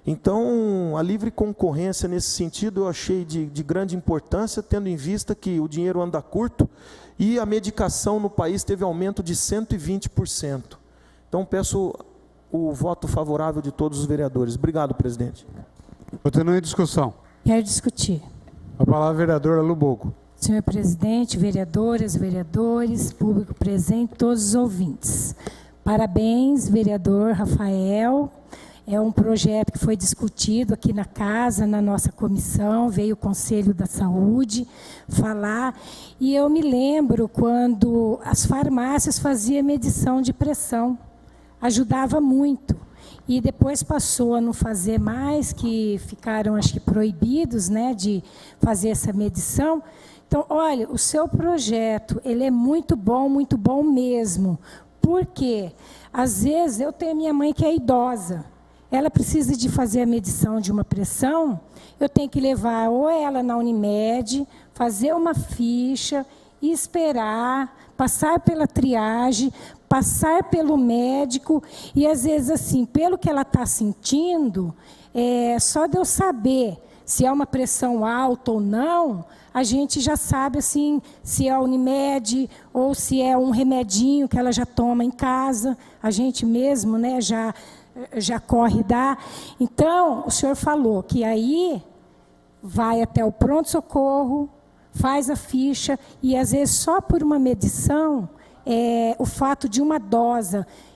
Então, a livre concorrência nesse sentido eu achei de grande importância, tendo em vista que o dinheiro anda curto e a medicação no país teve aumento de 120%. Então, peço o voto favorável de todos os vereadores. Obrigado, presidente. Continua em discussão. Quero discutir. A palavra é a vereadora Lubogo. Senhor presidente, vereadoras, vereadores, público presente, todos os ouvintes. Parabéns, vereador Rafael. É um projeto que foi discutido aqui na casa, na nossa comissão, veio o Conselho da Saúde falar. E eu me lembro quando as farmácias faziam medição de pressão. Ajudava muito. E depois passou a não fazer mais, que ficaram, acho que, proibidos, né, de fazer essa medição. Então, olha, o seu projeto, ele é muito bom mesmo. Por quê? Às vezes, eu tenho a minha mãe que é idosa. Ela precisa de fazer a medição de uma pressão, eu tenho que levar ou ela na Unimed, fazer uma ficha, esperar, passar pela triagem, passar pelo médico, e às vezes, assim, pelo que ela está sentindo, só de eu saber se é uma pressão alta ou não, a gente já sabe, assim, se é a Unimed ou se é um remedinho que ela já toma em casa, a gente mesmo, né, já corre dar. Então, o senhor falou que aí vai até o pronto-socorro, faz a ficha, e às vezes só por uma medição, o fato de uma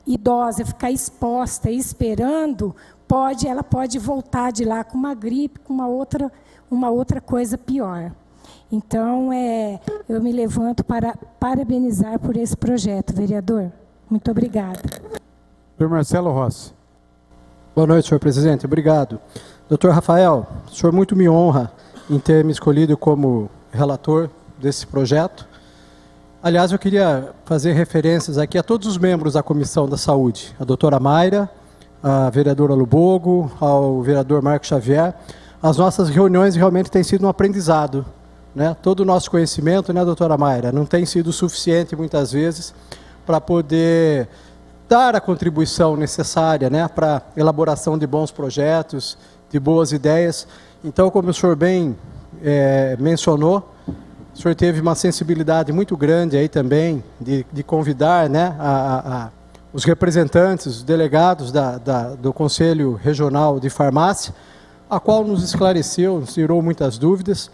idosa ficar exposta e esperando, ela pode voltar de lá com uma gripe, com uma outra coisa pior. Então, eu me levanto para parabenizar por esse projeto, vereador. Muito obrigada. Senhor Marcelo Rossi. Boa noite, senhor presidente. Obrigado. Doutor Rafael, o senhor muito me honra em ter me escolhido como relator desse projeto. Aliás, eu queria fazer referências aqui a todos os membros da Comissão da Saúde, a doutora Mayra, a vereadora Lubogo, ao vereador Marcos Xavier, as nossas reuniões realmente têm sido um aprendizado, né? Todo o nosso conhecimento, né, doutora Mayra, não tem sido suficiente muitas vezes para poder dar a contribuição necessária, né, para a elaboração de bons projetos, de boas ideias. Então, como o senhor bem mencionou, o senhor teve uma sensibilidade muito grande aí também de convidar, né, os representantes, os delegados do Conselho Regional de Farmácia, a qual nos esclareceu, nos tirou muitas dúvidas.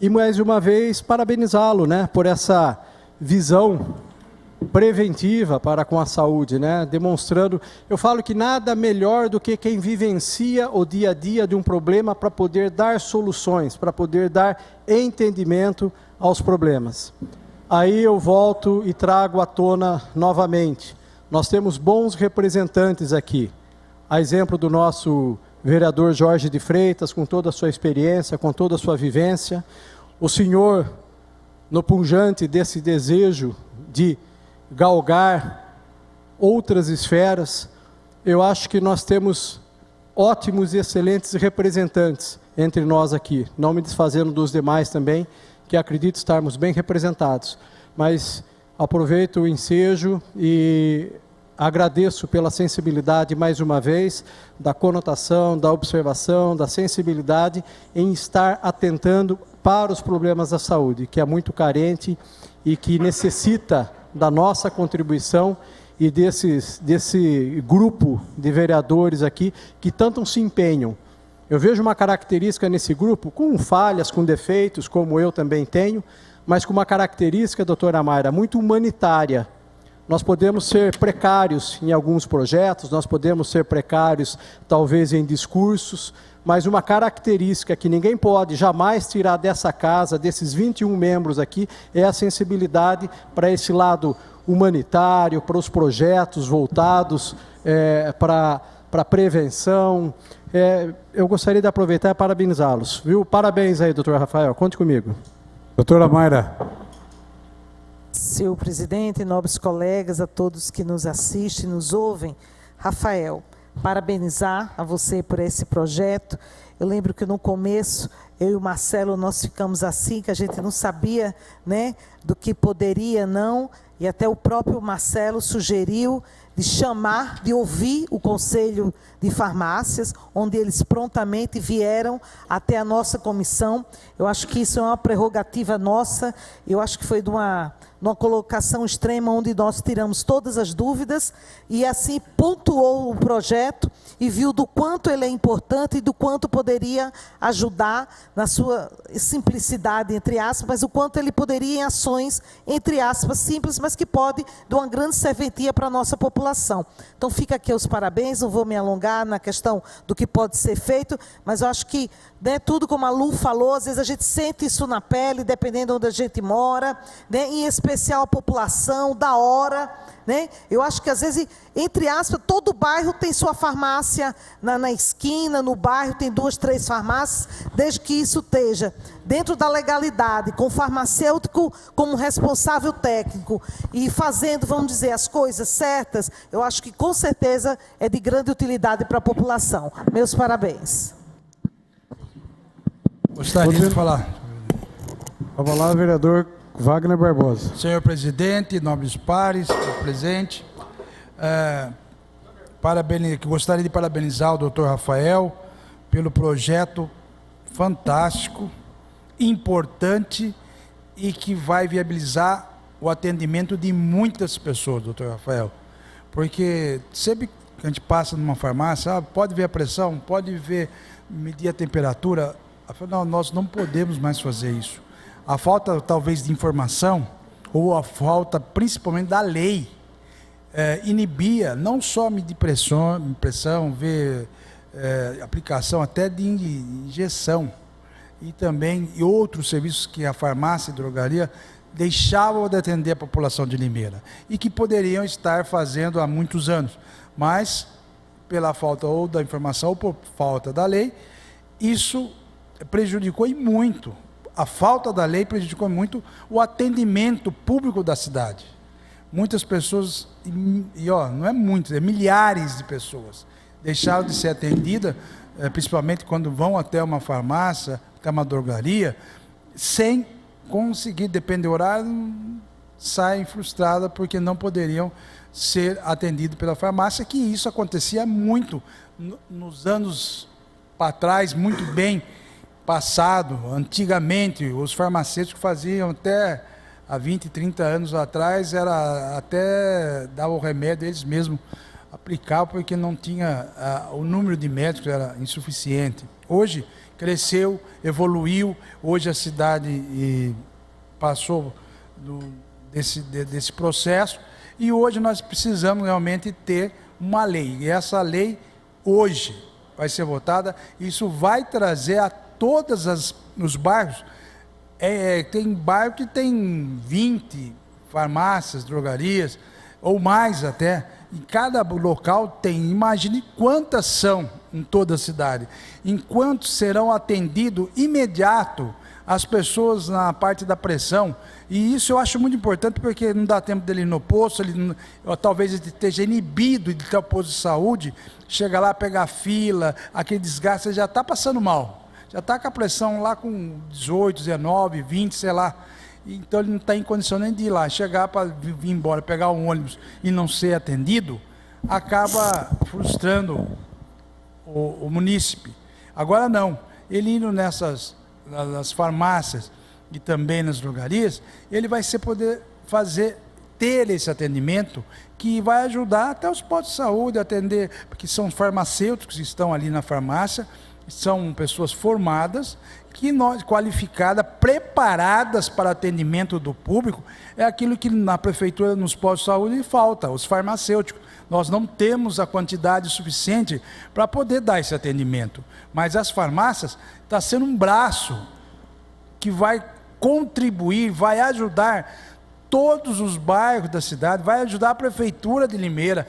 E mais uma vez parabenizá-lo, né, por essa visão preventiva para com a saúde, né, demonstrando, eu falo que nada melhor do que quem vivencia o dia a dia de um problema para poder dar soluções, para poder dar entendimento aos problemas. Aí eu volto e trago à tona novamente, nós temos bons representantes aqui, a exemplo do nosso vereador Jorge de Freitas, com toda a sua experiência, com toda a sua vivência, o senhor, no punjante desse desejo de galgar outras esferas, eu acho que nós temos ótimos e excelentes representantes entre nós aqui, não me desfazendo dos demais também, que acredito estarmos bem representados, mas aproveito o ensejo e agradeço pela sensibilidade mais uma vez, da conotação, da observação, da sensibilidade em estar atentando para os problemas da saúde, que é muito carente e que necessita da nossa contribuição e desse grupo de vereadores aqui que tanto se empenham. Eu vejo uma característica nesse grupo, com falhas, com defeitos, como eu também tenho, mas com uma característica, doutora Mayra, muito humanitária. Nós podemos ser precários em alguns projetos, nós podemos ser precários talvez em discursos, mas uma característica que ninguém pode jamais tirar dessa casa, desses 21 membros aqui, é a sensibilidade para esse lado humanitário, para os projetos voltados para a prevenção. Eu gostaria de aproveitar e parabenizá-los, viu? Parabéns aí, doutor Rafael, conte comigo. Doutora Mayra. Senhor presidente, nobres colegas, a todos que nos assistem, nos ouvem, Rafael, parabenizar a você por esse projeto. Eu lembro que no começo, eu e o Marcelo, nós ficamos assim, que a gente não sabia, né, do que poderia, não, e até o próprio Marcelo sugeriu de chamar, de ouvir o Conselho de Farmácias, onde eles prontamente vieram até a nossa comissão. Eu acho que isso é uma prerrogativa nossa, eu acho que foi de uma colocação extrema, onde nós tiramos todas as dúvidas e assim pontuou o projeto e viu do quanto ele é importante e do quanto poderia ajudar na sua simplicidade, entre aspas, mas o quanto ele poderia em ações, entre aspas, simples, mas que pode dar uma grande serventia para a nossa população. Então fica aqui os parabéns, não vou me alongar na questão do que pode ser feito, mas eu acho que, né, tudo como a Lu falou, às vezes a gente sente isso na pele, dependendo de onde a gente mora, né, em especial a população, da hora, né? Eu acho que às vezes, entre aspas, todo bairro tem sua farmácia na esquina, no bairro tem 2, 3 farmácias, desde que isso esteja dentro da legalidade, com o farmacêutico como responsável técnico e fazendo, vamos dizer, as coisas certas, eu acho que com certeza é de grande utilidade para a população. Meus parabéns. Gostaria de falar. Vamos lá, vereador Wagner Barbosa. Senhor presidente, nobres pares, presente, gostaria de parabenizar o doutor Rafael pelo projeto fantástico, importante e que vai viabilizar o atendimento de muitas pessoas, doutor Rafael. Porque sempre que a gente passa numa farmácia, pode ver a pressão, pode ver, medir a temperatura. Não, nós não podemos mais fazer isso. A falta, talvez, de informação, ou a falta, principalmente, da lei, inibia não só medir pressão, ver aplicação até de injeção, e também outros serviços que a farmácia e a drogaria deixavam de atender a população de Limeira, e que poderiam estar fazendo há muitos anos, mas, pela falta ou da informação ou por falta da lei, isso prejudicou e muito. A falta da lei prejudicou muito o atendimento público da cidade. Muitas pessoas, não é muitas, é milhares de pessoas, deixaram de ser atendidas principalmente quando vão até uma farmácia, até uma drogaria, sem conseguir, depende do horário, saem frustradas porque não poderiam ser atendidos pela farmácia, que isso acontecia muito nos anos para trás, muito bem passado. Antigamente, os farmacêuticos faziam até há 20, 30 anos atrás, era até dar o remédio eles mesmos aplicavam, porque não tinha, o número de médicos era insuficiente. Hoje cresceu, evoluiu, hoje a cidade passou desse processo, e hoje nós precisamos realmente ter uma lei, e essa lei hoje vai ser votada. Isso vai trazer a todos os bairros, tem bairro que tem 20 farmácias, drogarias, ou mais até, em cada local tem, imagine quantas são em toda a cidade, enquanto serão atendidos imediato as pessoas na parte da pressão. E isso eu acho muito importante, porque não dá tempo dele ir no posto, talvez ele esteja inibido de ter o posto de saúde, chega lá, pegar fila, aquele desgaste, ele já está passando mal, já está com a pressão lá com 18, 19, 20, sei lá. Então ele não está em condição nem de ir lá, chegar para vir embora, pegar um ônibus e não ser atendido, acaba frustrando o munícipe. Agora não, ele indo nas farmácias e também nas drogarias, ele vai poder ter esse atendimento, que vai ajudar até os postos de saúde a atender, porque são farmacêuticos que estão ali na farmácia, são pessoas formadas, qualificadas, preparadas para atendimento do público. É aquilo que na prefeitura, nos postos de saúde, falta, os farmacêuticos. Nós não temos a quantidade suficiente para poder dar esse atendimento. Mas as farmácias estão sendo um braço que vai contribuir, vai ajudar todos os bairros da cidade, vai ajudar a prefeitura de Limeira,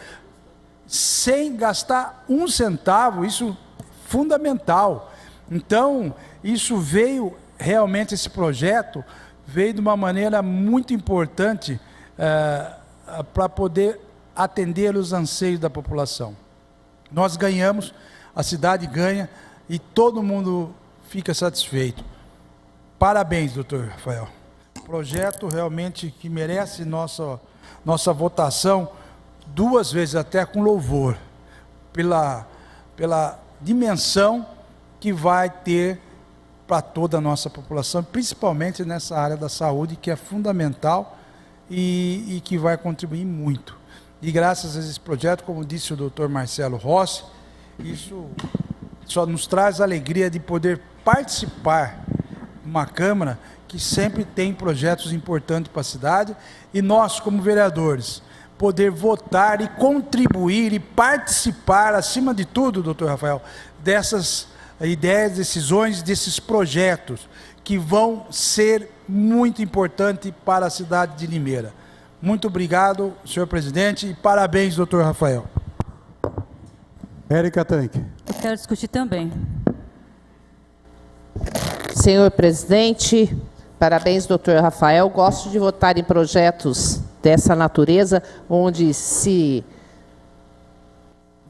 sem gastar um centavo. Isso é fundamental. Então, isso veio, realmente esse projeto veio de uma maneira muito importante para poder atender os anseios da população. Nós ganhamos, a cidade ganha e todo mundo fica satisfeito. Parabéns, doutor Rafael. Projeto realmente que merece nossa votação 2 vezes, até com louvor, pela dimensão que vai ter para toda a nossa população, principalmente nessa área da saúde, que é fundamental e que vai contribuir muito. E graças a esse projeto, como disse o doutor Marcelo Rossi, isso só nos traz a alegria de poder participar de uma Câmara que sempre tem projetos importantes para a cidade, e nós, como vereadores, poder votar e contribuir e participar, acima de tudo, doutor Rafael, dessas ideias, decisões, desses projetos que vão ser muito importantes para a cidade de Limeira. Muito obrigado, senhor presidente, e parabéns, doutor Rafael. Érica Tanque. Eu quero discutir também. Senhor presidente, parabéns, doutor Rafael. Gosto de votar em projetos dessa natureza, onde se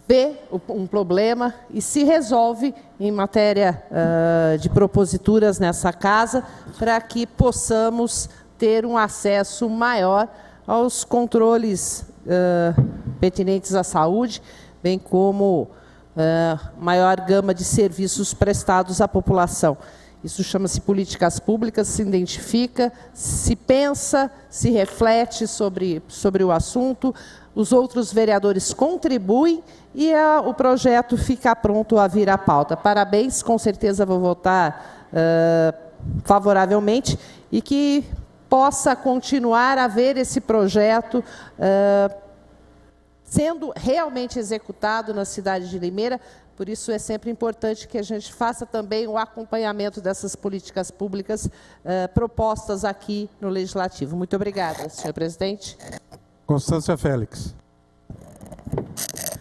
vê um problema e se resolve em matéria de proposituras nessa casa, para que possamos ter um acesso maior aos controles pertinentes à saúde, bem como maior gama de serviços prestados à população. Isso chama-se políticas públicas, se identifica, se pensa, se reflete sobre o assunto, os outros vereadores contribuem e o projeto fica pronto a vir à pauta. Parabéns, com certeza vou votar favoravelmente, e que possa continuar a ver esse projeto sendo realmente executado na cidade de Limeira. Por isso é sempre importante que a gente faça também o acompanhamento dessas políticas públicas propostas aqui no Legislativo. Muito obrigada, senhor presidente. Constância Félix.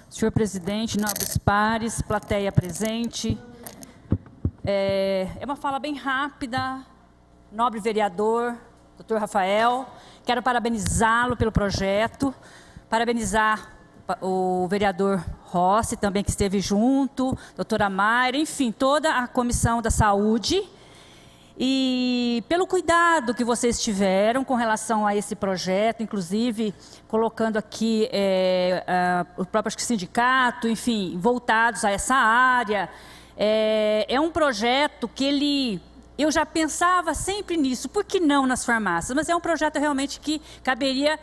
Senhor presidente, nobres pares, plateia presente. É uma fala bem rápida, nobre vereador, doutor Rafael. Quero parabenizá-lo pelo projeto, parabenizar o vereador Rossi também, que esteve junto, doutora Mayra, enfim, toda a Comissão da Saúde, e pelo cuidado que vocês tiveram com relação a esse projeto, inclusive colocando aqui o próprio sindicato, enfim, voltados a essa área. É um projeto que eu já pensava sempre nisso, por que não nas farmácias? Mas é um projeto realmente que caberia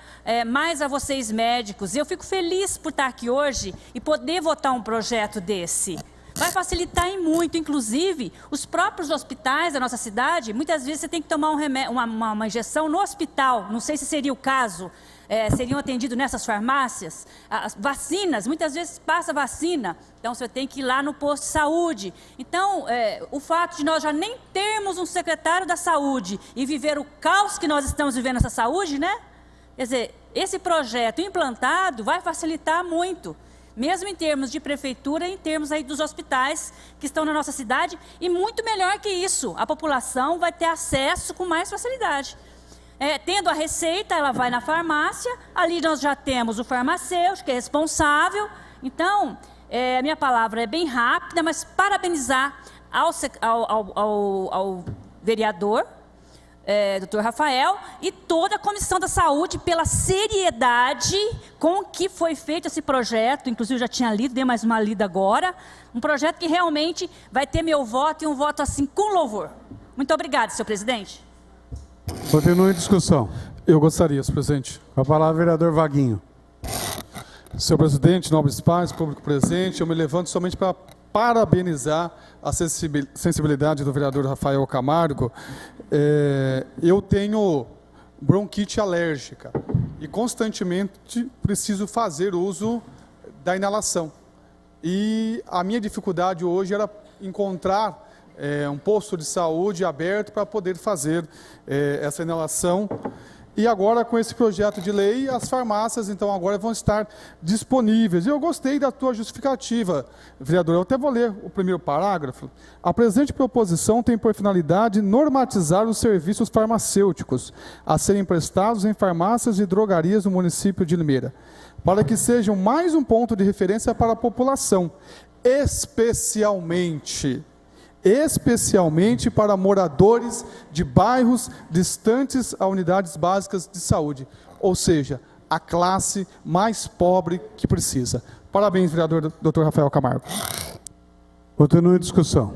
mais a vocês médicos. Eu fico feliz por estar aqui hoje e poder votar um projeto desse. Vai facilitar em muito, inclusive, os próprios hospitais da nossa cidade. Muitas vezes você tem que tomar uma injeção no hospital, não sei se seria o caso, seriam atendidos nessas farmácias. As vacinas, muitas vezes passa vacina, então você tem que ir lá no posto de saúde. Então, o fato de nós já nem termos um secretário da saúde e viver o caos que nós estamos vivendo nessa saúde, né? Quer dizer, esse projeto implantado vai facilitar muito, mesmo em termos de prefeitura, em termos aí dos hospitais que estão na nossa cidade, e muito melhor que isso, a população vai ter acesso com mais facilidade. Tendo a receita, ela vai na farmácia, ali nós já temos o farmacêutico, que é responsável. Então, a minha palavra é bem rápida, mas parabenizar ao vereador, doutor Rafael, e toda a Comissão da Saúde pela seriedade com que foi feito esse projeto. Inclusive, eu já tinha lido, dei mais uma lida agora. Um projeto que realmente vai ter meu voto, e um voto assim com louvor. Muito obrigada, senhor presidente. Continua em discussão. Eu gostaria, senhor presidente. Com a palavra, vereador Vaguinho. Senhor presidente, nobres pares, público presente, eu me levanto somente para parabenizar a sensibilidade do vereador Rafael Camargo. Eu tenho bronquite alérgica e constantemente preciso fazer uso da inalação. E a minha dificuldade hoje era encontrar um posto de saúde aberto para poder fazer essa inalação. E agora, com esse projeto de lei, as farmácias, então, agora vão estar disponíveis. E eu gostei da tua justificativa, vereador. Eu até vou ler o primeiro parágrafo. A presente proposição tem por finalidade normatizar os serviços farmacêuticos a serem prestados em farmácias e drogarias do município de Limeira, para que sejam mais um ponto de referência para a população, especialmente para moradores de bairros distantes a unidades básicas de saúde, ou seja, a classe mais pobre que precisa. Parabéns, vereador Dr. Rafael Camargo. Continua em discussão.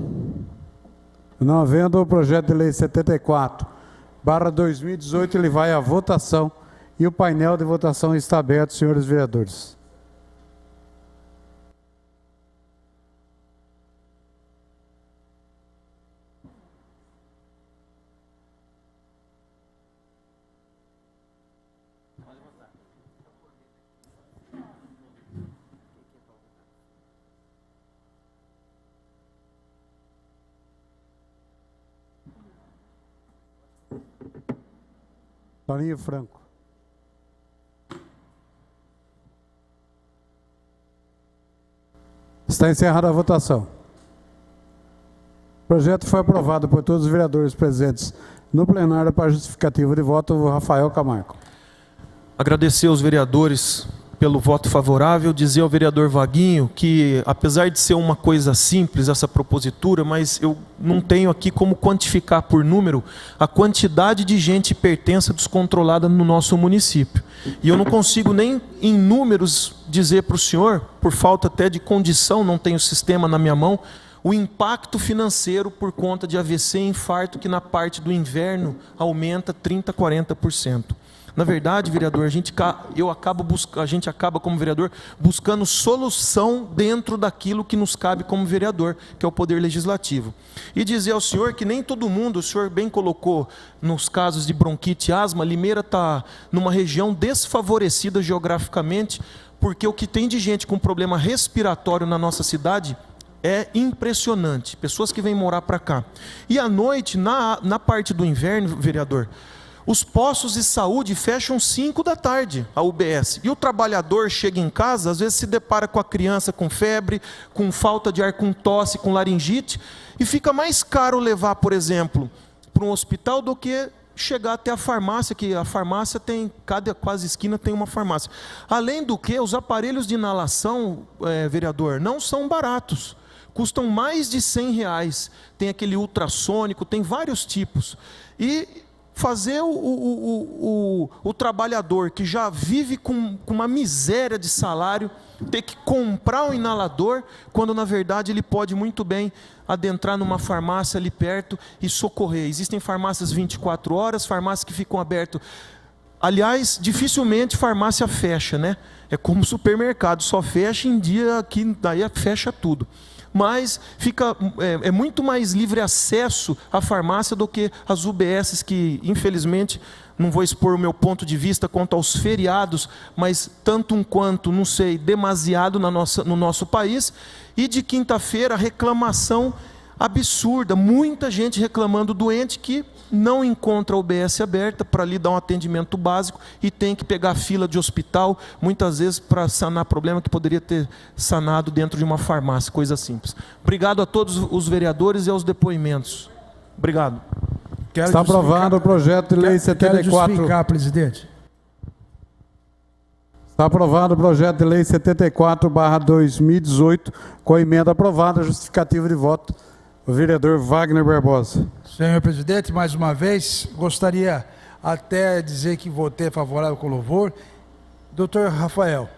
Não havendo o projeto de lei 74/2018, ele vai à votação e o painel de votação está aberto, senhores vereadores. Toninho Franco. Está encerrada a votação. O projeto foi aprovado por todos os vereadores presentes no plenário. Para justificativa de voto, o Rafael Camargo. Agradecer aos vereadores pelo voto favorável, dizer ao vereador Vaguinho que, apesar de ser uma coisa simples essa propositura, mas eu não tenho aqui como quantificar por número a quantidade de gente hipertensa descontrolada no nosso município. E eu não consigo nem em números dizer para o senhor, por falta até de condição, não tenho o sistema na minha mão, o impacto financeiro por conta de AVC e infarto, que na parte do inverno aumenta 30%, 40%. Na verdade, vereador, a gente acaba como vereador buscando solução dentro daquilo que nos cabe como vereador, que é o poder legislativo. E dizer ao senhor que nem todo mundo, o senhor bem colocou nos casos de bronquite e asma, Limeira está numa região desfavorecida geograficamente, porque o que tem de gente com problema respiratório na nossa cidade é impressionante. Pessoas que vêm morar para cá. E à noite, na parte do inverno, vereador, os postos de saúde fecham 5 da tarde, a UBS. E o trabalhador chega em casa, às vezes se depara com a criança com febre, com falta de ar, com tosse, com laringite, e fica mais caro levar, por exemplo, para um hospital do que chegar até a farmácia, que a farmácia tem, cada quase esquina tem uma farmácia. Além do que, os aparelhos de inalação, vereador, não são baratos. Custam mais de R$100. Tem aquele ultrassônico, tem vários tipos. E fazer o trabalhador que já vive com uma miséria de salário, ter que comprar um inalador, quando na verdade ele pode muito bem adentrar numa farmácia ali perto e socorrer. Existem farmácias 24 horas, farmácias que ficam abertas. Aliás, dificilmente farmácia fecha, né? É como supermercado, só fecha em dia que daí fecha tudo. Mas é muito mais livre acesso à farmácia do que as UBSs, que infelizmente, não vou expor o meu ponto de vista quanto aos feriados, mas tanto um quanto, não sei, demasiado no nosso país. E de quinta-feira, reclamação absurda, muita gente reclamando, doente que não encontra a UBS aberta para lhe dar um atendimento básico e tem que pegar fila de hospital, muitas vezes para sanar problema que poderia ter sanado dentro de uma farmácia, coisa simples. Obrigado a todos os vereadores e aos depoimentos. Obrigado. Está aprovado o projeto de lei 74. Quero justificar, presidente. Está aprovado o projeto de lei 74/2018, com a emenda aprovada, justificativa de voto, o vereador Wagner Barbosa. Senhor presidente, mais uma vez, gostaria até de dizer que votei favorável com louvor. Doutor Rafael,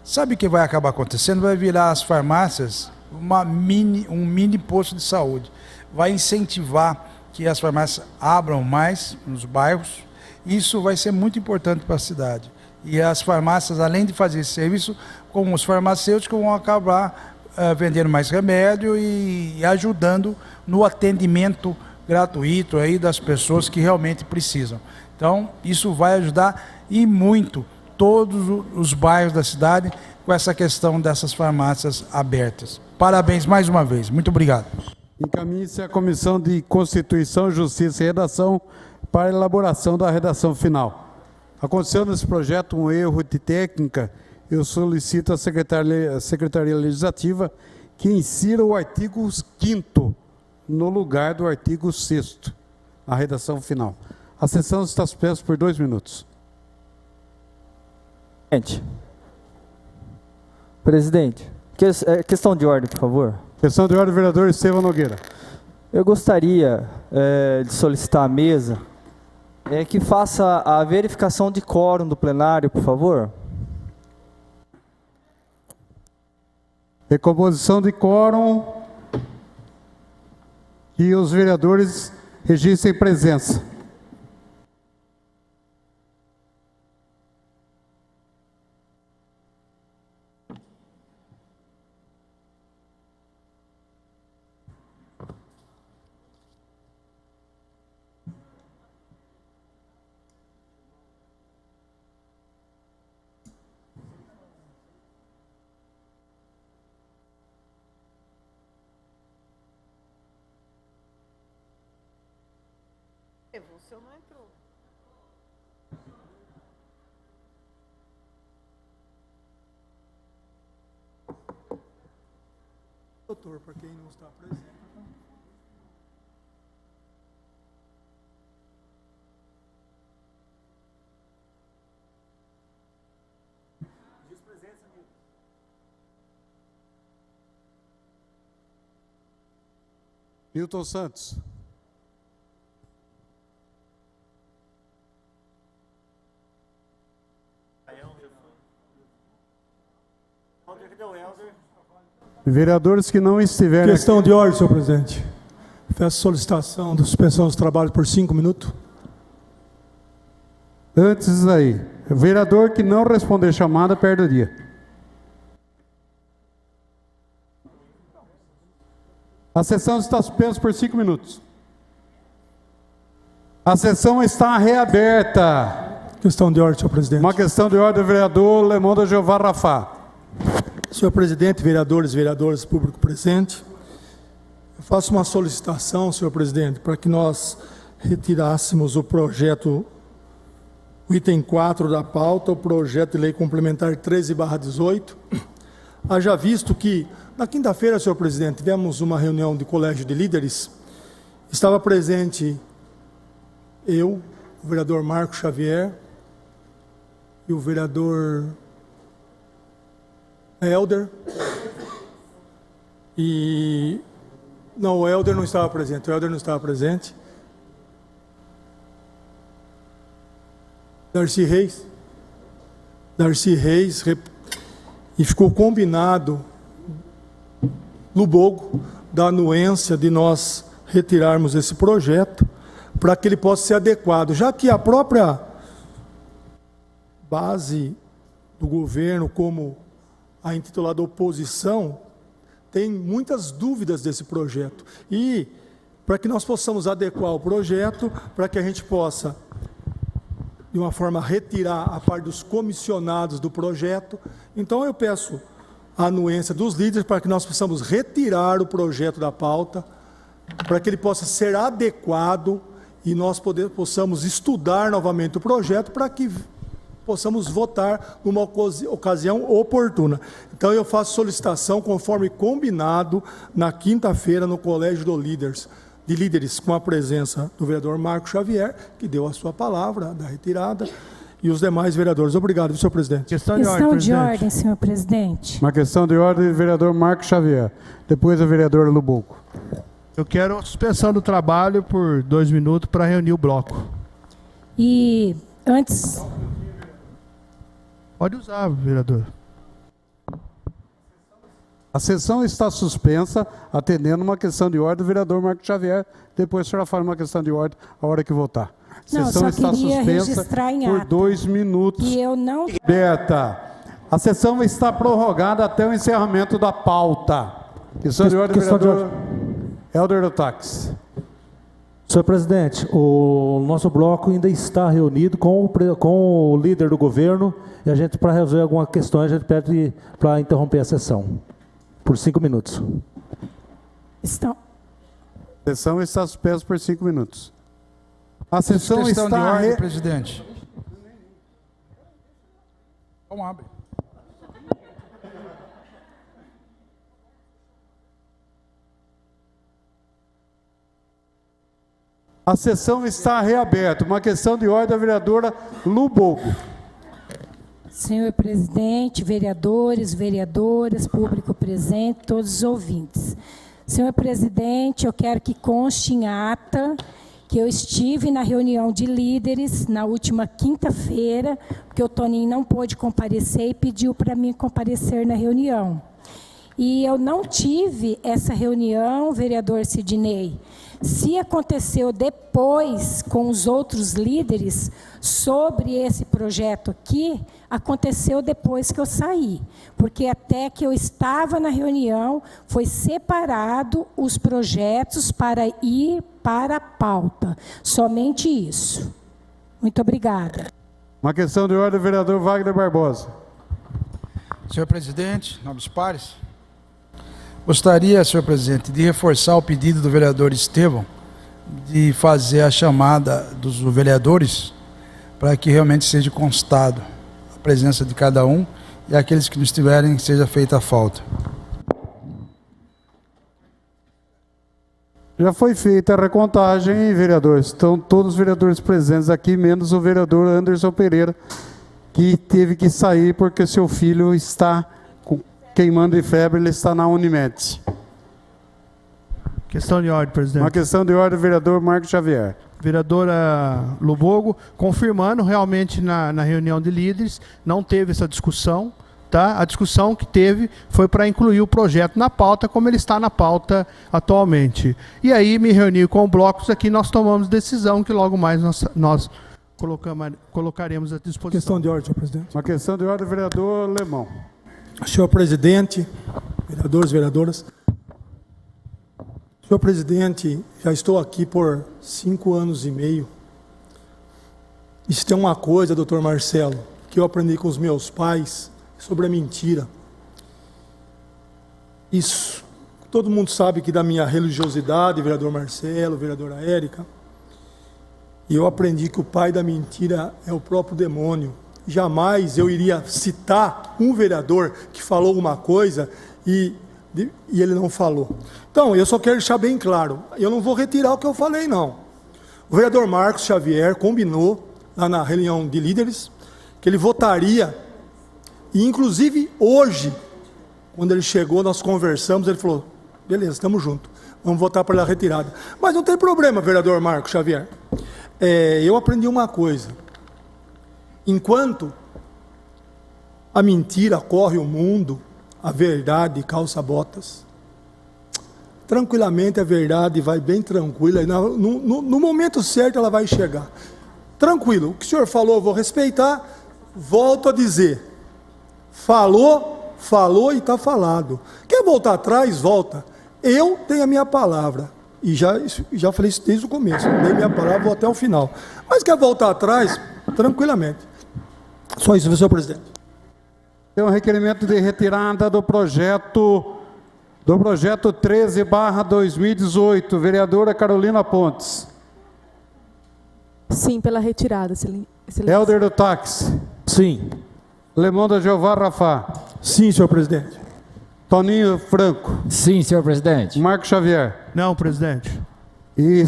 sabe o que vai acabar acontecendo? Vai virar as farmácias um mini posto de saúde. Vai incentivar que as farmácias abram mais nos bairros. Isso vai ser muito importante para a cidade. E as farmácias, além de fazer esse serviço, como os farmacêuticos vão acabar vendendo mais remédio e ajudando no atendimento gratuito aí das pessoas que realmente precisam. Então, isso vai ajudar e muito todos os bairros da cidade com essa questão dessas farmácias abertas. Parabéns mais uma vez. Muito obrigado. Encaminhe-se à Comissão de Constituição, Justiça e Redação para a elaboração da redação final. Aconteceu nesse projeto um erro de técnica, eu solicito à Secretaria Legislativa que insira o artigo 5º no lugar do artigo 6º, a redação final. A sessão está suspensa por 2 minutos. Presidente, questão de ordem, por favor. Questão de ordem, vereador Estevão Nogueira. Eu gostaria de solicitar à mesa que faça a verificação de quórum do plenário, por favor. Recomposição de quórum e os vereadores registrem presença. Você não entrou. Doutor, para quem não está presente. Diz presença, amigo. Milton Santos. Vereadores que não estiverem... Questão de ordem, senhor presidente. Peço solicitação de suspensão dos trabalhos por 5 minutos. Antes aí, vereador que não responder chamada, perde o dia. A sessão está suspensa por 5 minutos. A sessão está reaberta. Questão de ordem, senhor presidente. Uma questão de ordem do vereador Lemonda Jeová Rafá. Senhor presidente, vereadores e vereadoras, público presente, eu faço uma solicitação, senhor presidente, para que nós retirássemos o projeto, o item 4 da pauta, o projeto de lei complementar 13/18. Haja visto que, na quinta-feira, senhor presidente, tivemos uma reunião de colégio de líderes, estava presente eu, o vereador Marco Xavier e o vereador Helder. Não, o Helder não estava presente. Darcy Reis, e ficou combinado no Bogo da anuência de nós retirarmos esse projeto para que ele possa ser adequado, já que a própria base do governo, como a intitulada oposição, tem muitas dúvidas desse projeto. E para que nós possamos adequar o projeto, para que a gente possa, de uma forma, retirar a parte dos comissionados do projeto, então eu peço a anuência dos líderes para que nós possamos retirar o projeto da pauta, para que ele possa ser adequado e nós possamos estudar novamente o projeto para que possamos votar numa ocasião oportuna. Então eu faço solicitação conforme combinado na quinta-feira no Colégio de Líderes, com a presença do vereador Marco Xavier, que deu a sua palavra da retirada, e os demais vereadores. Obrigado, senhor presidente. Questão de ordem, senhor presidente. Uma questão de ordem, vereador Marco Xavier. Depois o vereador Lubuco. Eu quero a suspensão do trabalho por 2 minutos para reunir o bloco. E antes... Pode usar, vereador. A sessão está suspensa, atendendo uma questão de ordem do vereador Marco Xavier. Depois a senhora faz uma questão de ordem a hora que votar. A sessão está suspensa por 2 minutos. E eu não... Aberta. A sessão está prorrogada até o encerramento da pauta. Questão de ordem, vereador Helder do Táxi. Senhor presidente, o nosso bloco ainda está reunido com o líder do governo e a gente, para resolver alguma questão, a gente pede para interromper a sessão por 5 minutos. A sessão está suspensa por 5 minutos. A sessão questão está... de ordem, presidente. Vamos abrir. A sessão está reaberta. Uma questão de ordem da vereadora Lubogo. Senhor presidente, vereadores, vereadoras, público presente, todos os ouvintes. Senhor presidente, eu quero que conste em ata que eu estive na reunião de líderes na última quinta-feira, porque o Toninho não pôde comparecer e pediu para mim comparecer na reunião. E eu não tive essa reunião, vereador Sidney. Se aconteceu depois com os outros líderes sobre esse projeto aqui, aconteceu depois que eu saí, porque até que eu estava na reunião, foi separado os projetos para ir para a pauta. Somente isso. Muito obrigada. Uma questão de ordem, vereador Wagner Barbosa. Senhor presidente, nobres pares, gostaria, senhor presidente, de reforçar o pedido do vereador Estevão de fazer a chamada dos vereadores para que realmente seja constado a presença de cada um e aqueles que não estiverem, seja feita a falta. Já foi feita a recontagem, vereadores. Estão todos os vereadores presentes aqui, menos o vereador Anderson Pereira, que teve que sair porque seu filho está queimando de febre, ele está na Unimed. Questão de ordem, presidente. Uma questão de ordem, vereador Marco Xavier. Vereadora Lubogo, confirmando realmente na reunião de líderes, não teve essa discussão, tá? A discussão que teve foi para incluir o projeto na pauta, como ele está na pauta atualmente. E aí me reuni com blocos aqui, nós tomamos decisão que logo mais nós colocaremos à disposição. Questão de ordem, senhor presidente. Uma questão de ordem, vereador Lemão. Senhor presidente, vereadores, vereadoras. Senhor presidente, já estou aqui por 5 anos e meio. Isso tem uma coisa, doutor Marcelo, que eu aprendi com os meus pais sobre a mentira. Isso. Todo mundo sabe que da minha religiosidade, vereador Marcelo, vereadora Érica, e eu aprendi que o pai da mentira é o próprio demônio. Jamais eu iria citar um vereador que falou uma coisa e ele não falou. Então, eu só quero deixar bem claro, eu não vou retirar o que eu falei, não. O vereador Marcos Xavier combinou, lá na reunião de líderes, que ele votaria, e inclusive hoje, quando ele chegou, nós conversamos, ele falou, beleza, estamos juntos, vamos votar pela retirada. Mas não tem problema, vereador Marcos Xavier. Eu aprendi uma coisa, enquanto a mentira corre o mundo, a verdade calça botas. Tranquilamente a verdade vai bem tranquila, e no momento certo ela vai chegar. Tranquilo, o que o senhor falou eu vou respeitar, volto a dizer, falou e está falado. Quer voltar atrás, volta. Eu tenho a minha palavra, e já falei isso desde o começo, dei minha palavra, vou até o final. Mas quer voltar atrás, tranquilamente. Só isso, senhor presidente. Tem um requerimento de retirada do projeto 13/2018. Vereadora Carolina Pontes. Sim, pela retirada, excelência. Helder do Táxi. Sim. Lemão da Jeová Rafá. Sim, senhor presidente. Toninho Franco. Sim, senhor presidente. Marcos Xavier. Não, presidente. E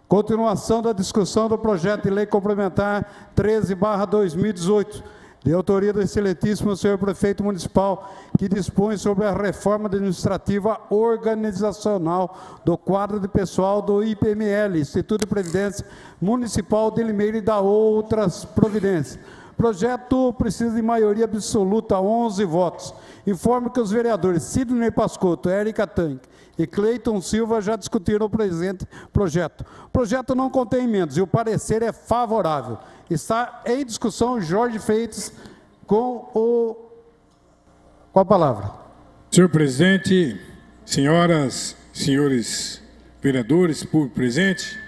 continuação da discussão do projeto de lei complementar 13/2018, de autoria do excelentíssimo senhor prefeito municipal, que dispõe sobre a reforma administrativa organizacional do quadro de pessoal do IPML, Instituto de Previdência Municipal de Limeira, e da outras providências. Projeto precisa de maioria absoluta, 11 votos. Informo que os vereadores Sidney Pascotto, Érica Tanque e Cleiton Silva já discutiram o presente projeto. O projeto não contém emendas e o parecer é favorável. Está em discussão Jorge Freitas com a palavra. Senhor presidente, senhoras, senhores vereadores, público presente,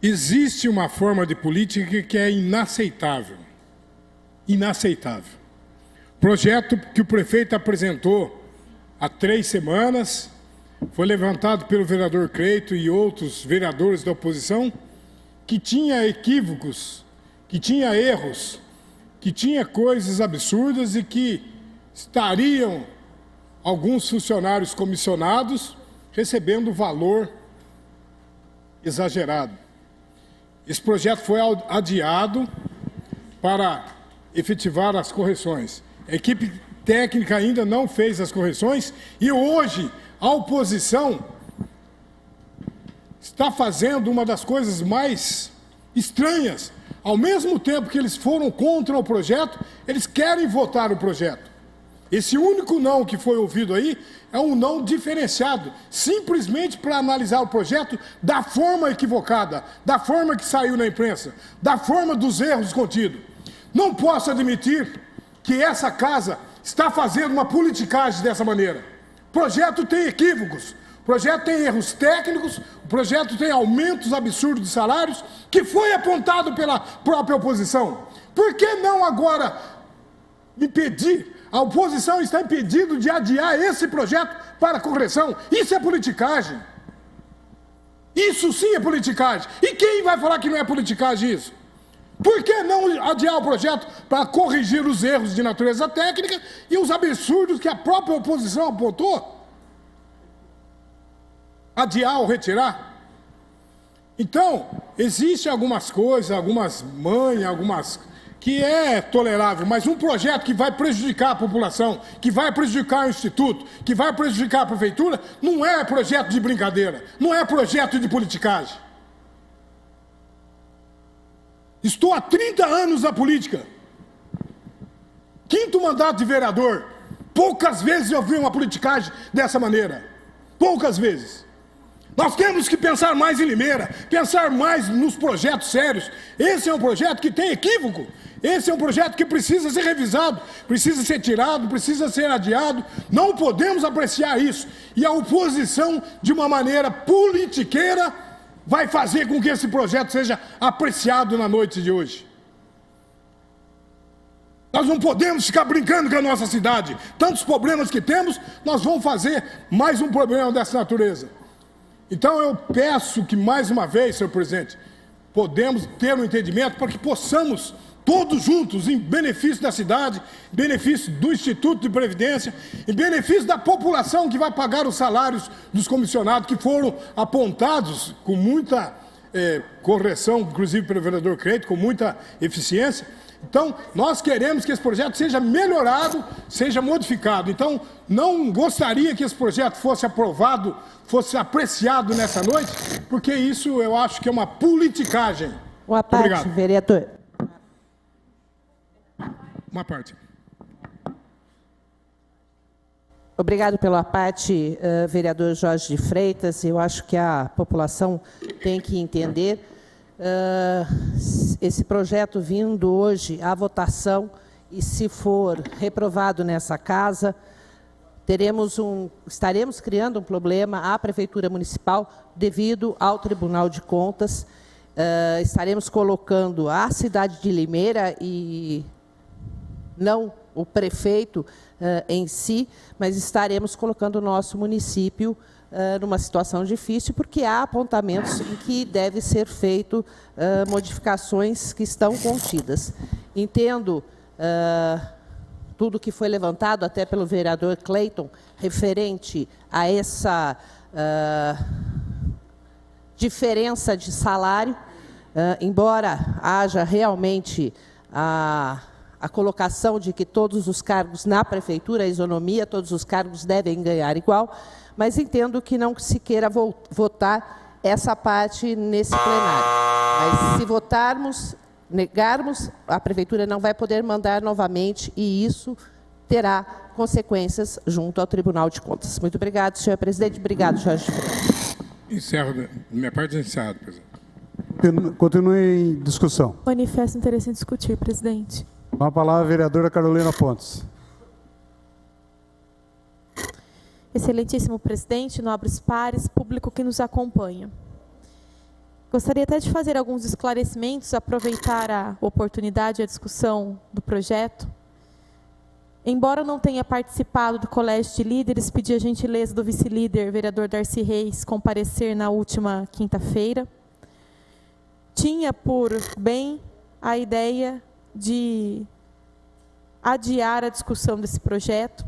existe uma forma de política que é inaceitável. Inaceitável. Projeto que o prefeito apresentou há 3 semanas, foi levantado pelo vereador Cleiton e outros vereadores da oposição, que tinha equívocos, que tinha erros, que tinha coisas absurdas e que estariam alguns funcionários comissionados recebendo valor exagerado. Esse projeto foi adiado para efetivar as correções. A equipe técnica ainda não fez as correções e hoje a oposição está fazendo uma das coisas mais estranhas. Ao mesmo tempo que eles foram contra o projeto, eles querem votar o projeto. Esse único não que foi ouvido aí é um não diferenciado, simplesmente para analisar o projeto da forma equivocada, da forma que saiu na imprensa, da forma dos erros contidos. Não posso admitir que essa casa está fazendo uma politicagem dessa maneira. O projeto tem equívocos, o projeto tem erros técnicos, o projeto tem aumentos absurdos de salários, que foi apontado pela própria oposição. Por que não agora impedir? A oposição está impedindo de adiar esse projeto para correção. Isso é politicagem. Isso sim é politicagem. E quem vai falar que não é politicagem isso? Por que não adiar o projeto para corrigir os erros de natureza técnica e os absurdos que a própria oposição apontou? Adiar ou retirar? Então, existem algumas coisas, algumas manhas, algumas que é tolerável, mas um projeto que vai prejudicar a população, que vai prejudicar o Instituto, que vai prejudicar a Prefeitura, não é projeto de brincadeira, não é projeto de politicagem. Estou há 30 anos na política. 5º mandato de vereador. Poucas vezes eu vi uma politicagem dessa maneira. Poucas vezes. Nós temos que pensar mais em Limeira, pensar mais nos projetos sérios. Esse é um projeto que tem equívoco. Esse é um projeto que precisa ser revisado, precisa ser tirado, precisa ser adiado. Não podemos apreciar isso. E a oposição, de uma maneira politiqueira, vai fazer com que esse projeto seja apreciado na noite de hoje. Nós não podemos ficar brincando com a nossa cidade. Tantos problemas que temos, nós vamos fazer mais um problema dessa natureza. Então eu peço que, mais uma vez, senhor presidente, podemos ter um entendimento para que possamos todos juntos, em benefício da cidade, em benefício do Instituto de Previdência, em benefício da população que vai pagar os salários dos comissionados que foram apontados com muita correção, inclusive pelo vereador Creito, com muita eficiência. Então, nós queremos que esse projeto seja melhorado, seja modificado. Então, não gostaria que esse projeto fosse aprovado, fosse apreciado nessa noite, porque isso eu acho que é uma politicagem. Uma parte, obrigado. vereador. Uma parte. Obrigado pela parte, vereador Jorge de Freitas. Eu acho que a população tem que entender esse projeto vindo hoje à votação e, se for reprovado nessa casa, estaremos criando um problema à Prefeitura Municipal devido ao Tribunal de Contas. Estaremos colocando a cidade de Limeira e não o prefeito em si, mas estaremos colocando o nosso município numa situação difícil, porque há apontamentos em que deve ser feito modificações que estão contidas. Entendo tudo que foi levantado até pelo vereador Cleiton, referente a essa diferença de salário, embora haja realmente a colocação de que todos os cargos na prefeitura, a isonomia, todos os cargos devem ganhar igual, mas entendo que não se queira votar essa parte nesse plenário. Mas se votarmos, negarmos, a prefeitura não vai poder mandar novamente e isso terá consequências junto ao Tribunal de Contas. Muito obrigado, senhor presidente. Obrigado, Jorge. Encerro, minha parte é encerrada, presidente. Continue em discussão. Manifesto interesse em discutir, presidente. Com a palavra a vereadora Carolina Pontes. Excelentíssimo presidente, nobres pares, público que nos acompanha. Gostaria até de fazer alguns esclarecimentos, aproveitar a oportunidade e a discussão do projeto. Embora eu não tenha participado do Colégio de Líderes, pedi a gentileza do vice-líder, vereador Darcy Reis, comparecer na última quinta-feira. Tinha por bem a ideia de adiar a discussão desse projeto.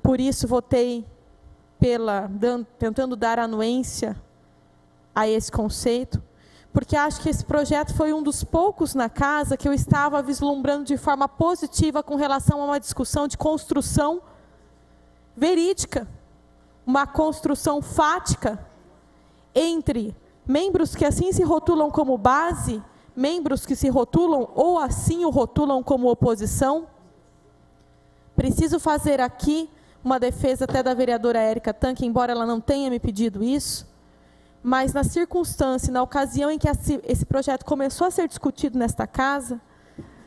Por isso, votei tentando dar anuência a esse conceito, porque acho que esse projeto foi um dos poucos na casa que eu estava vislumbrando de forma positiva com relação a uma discussão de construção verídica, uma construção fática entre membros que assim se rotulam como base, membros que se rotulam ou assim o rotulam como oposição. Preciso fazer aqui uma defesa até da vereadora Érica Tanque, embora ela não tenha me pedido isso, mas na circunstância, na ocasião em que esse projeto começou a ser discutido nesta casa,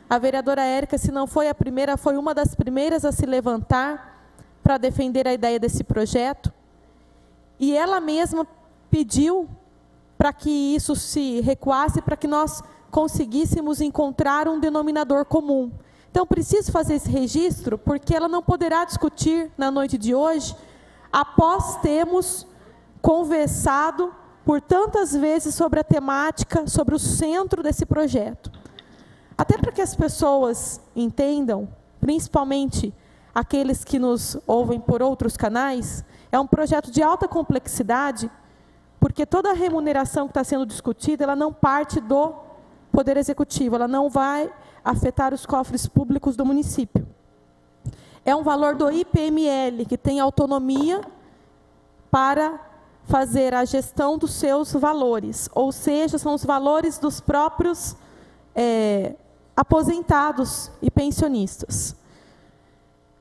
a vereadora Érica, se não foi a primeira, foi uma das primeiras a se levantar para defender a ideia desse projeto, e ela mesma pediu para que isso se recuasse, para que nós conseguíssemos encontrar um denominador comum. Então, preciso fazer esse registro, porque ela não poderá discutir na noite de hoje, após termos conversado por tantas vezes sobre a temática, sobre o centro desse projeto. Até para que as pessoas entendam, principalmente aqueles que nos ouvem por outros canais, é um projeto de alta complexidade, porque toda a remuneração que está sendo discutida, ela não parte do Poder Executivo, ela não vai afetar os cofres públicos do município. É um valor do IPML, que tem autonomia para fazer a gestão dos seus valores, ou seja, são os valores dos próprios aposentados e pensionistas.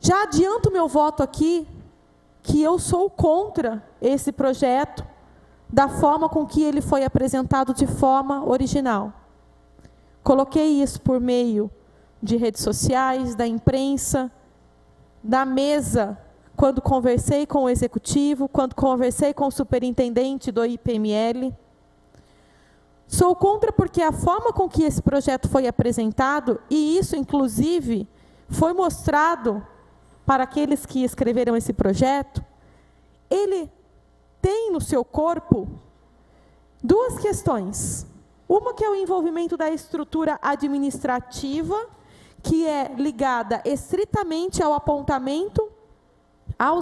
Já adianto meu voto aqui, que eu sou contra esse projeto, da forma com que ele foi apresentado de forma original. Coloquei isso por meio de redes sociais, da imprensa, da mesa, quando conversei com o executivo, quando conversei com o superintendente do IPML. Sou contra porque a forma com que esse projeto foi apresentado, e isso, inclusive, foi mostrado para aqueles que escreveram esse projeto, ele tem no seu corpo duas questões. Uma que é o envolvimento da estrutura administrativa, que é ligada estritamente aos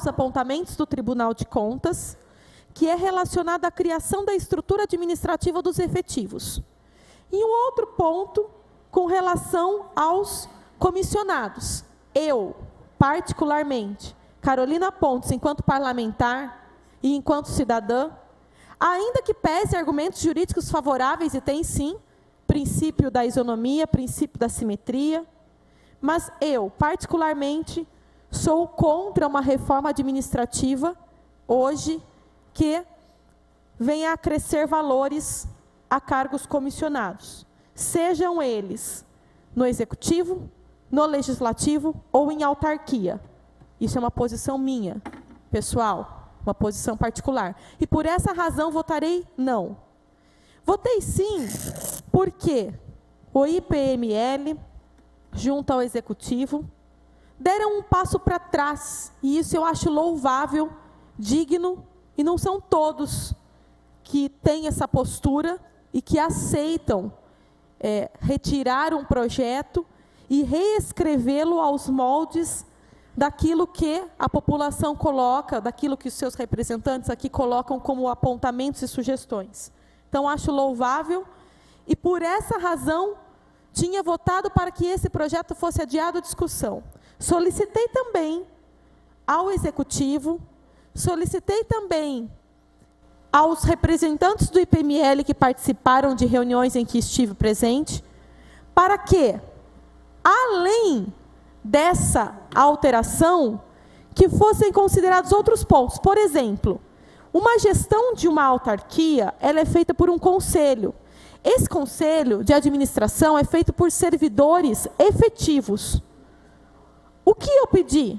apontamentos do Tribunal de Contas, que é relacionada à criação da estrutura administrativa dos efetivos. E um outro ponto com relação aos comissionados. Eu, particularmente, Carolina Pontes, enquanto parlamentar e enquanto cidadã, ainda que pese argumentos jurídicos favoráveis, e tem sim, princípio da isonomia, princípio da simetria, mas eu, particularmente, sou contra uma reforma administrativa, hoje, que venha a crescer valores a cargos comissionados, sejam eles no executivo, no legislativo ou em autarquia. Isso é uma posição minha, pessoal, uma posição particular. E por essa razão votarei não. Votei sim, porque o IPML, junto ao executivo, deram um passo para trás, e isso eu acho louvável, digno, e não são todos que têm essa postura e que aceitam retirar um projeto e reescrevê-lo aos moldes daquilo que a população coloca, daquilo que os seus representantes aqui colocam como apontamentos e sugestões. Então, acho louvável, e por essa razão, tinha votado para que esse projeto fosse adiado à discussão. Solicitei também ao Executivo, solicitei também aos representantes do IPML que participaram de reuniões em que estive presente, para que, além dessa alteração, que fossem considerados outros pontos. Por exemplo, uma gestão de uma autarquia, ela é feita por um conselho. Esse conselho de administração é feito por servidores efetivos. O que eu pedi?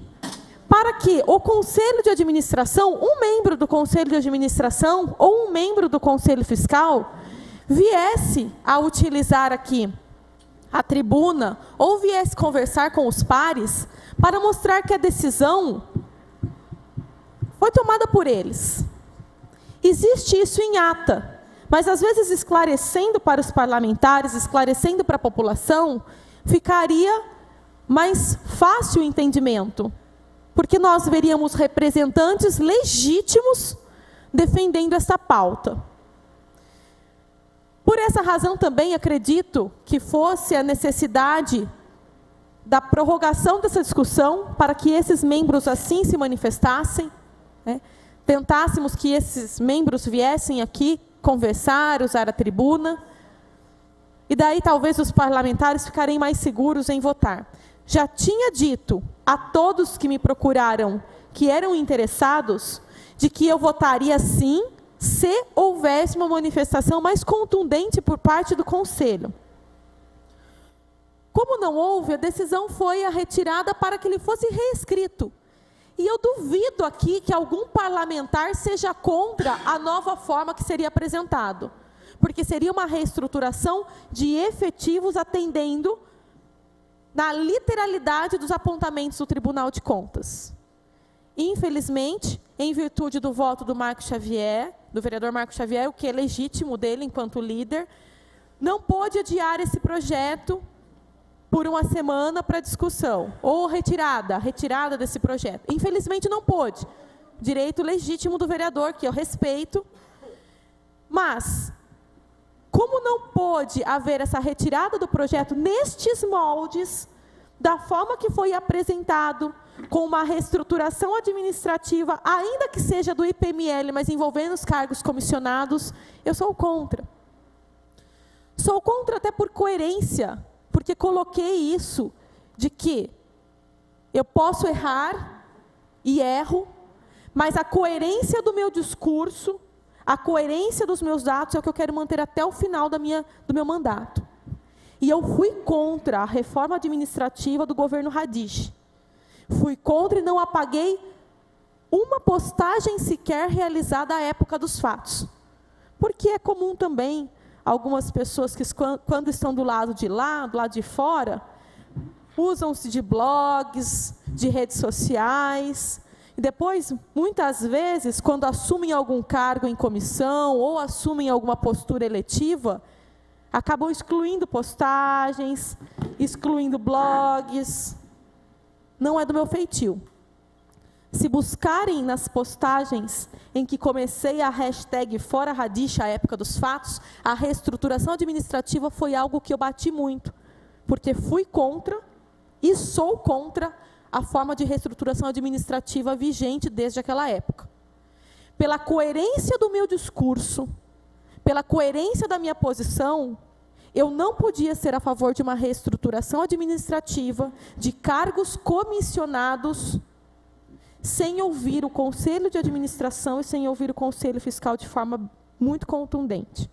Para que o conselho de administração, um membro do conselho de administração ou um membro do conselho fiscal, viesse a utilizar aqui a tribuna ou viesse conversar com os pares para mostrar que a decisão foi tomada por eles. Existe isso em ata, mas às vezes esclarecendo para os parlamentares, esclarecendo para a população, ficaria mais fácil o entendimento, porque nós veríamos representantes legítimos defendendo essa pauta. Por essa razão também acredito que fosse a necessidade da prorrogação dessa discussão para que esses membros assim se manifestassem, né? Tentássemos que esses membros viessem aqui conversar, usar a tribuna, e daí talvez os parlamentares ficarem mais seguros em votar. Já tinha dito a todos que me procuraram que eram interessados de que eu votaria sim, se houvesse uma manifestação mais contundente por parte do Conselho. Como não houve, a decisão foi a retirada para que ele fosse reescrito. E eu duvido aqui que algum parlamentar seja contra a nova forma que seria apresentado, porque seria uma reestruturação de efetivos atendendo na literalidade dos apontamentos do Tribunal de Contas. Infelizmente, em virtude do voto do Marco Xavier, do vereador Marco Xavier, o que é legítimo dele enquanto líder, não pôde adiar esse projeto por uma semana para discussão, ou retirada desse projeto. Infelizmente não pôde. Direito legítimo do vereador, que eu respeito. Mas, como não pôde haver essa retirada do projeto nestes moldes, da forma que foi apresentado, com uma reestruturação administrativa, ainda que seja do IPML, mas envolvendo os cargos comissionados, eu sou contra. Sou contra até por coerência, porque coloquei isso, de que eu posso errar, e erro, mas a coerência do meu discurso, a coerência dos meus atos é o que eu quero manter até o final do meu mandato. E eu fui contra a reforma administrativa do governo Radiche. Fui contra e não apaguei uma postagem sequer realizada à época dos fatos. Porque é comum também algumas pessoas que, quando estão do lado de lá, do lado de fora, usam-se de blogs, de redes sociais, e depois, muitas vezes, quando assumem algum cargo em comissão ou assumem alguma postura eletiva, acabam excluindo postagens, excluindo blogs. Não é do meu feitio. Se buscarem nas postagens em que comecei a hashtag Fora Radicha, a época dos fatos, a reestruturação administrativa foi algo que eu bati muito, porque fui contra e sou contra a forma de reestruturação administrativa vigente desde aquela época. Pela coerência do meu discurso, pela coerência da minha posição, eu não podia ser a favor de uma reestruturação administrativa de cargos comissionados sem ouvir o Conselho de Administração e sem ouvir o Conselho Fiscal de forma muito contundente.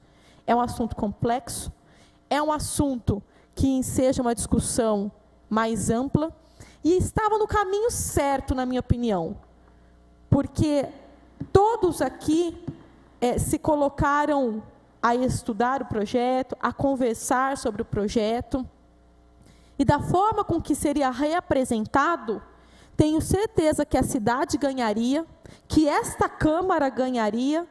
É um assunto complexo, é um assunto que enseja uma discussão mais ampla e estava no caminho certo, na minha opinião, porque todos aqui se colocaram a estudar o projeto, a conversar sobre o projeto, e da forma com que seria reapresentado, tenho certeza que a cidade ganharia, que esta Câmara ganharia,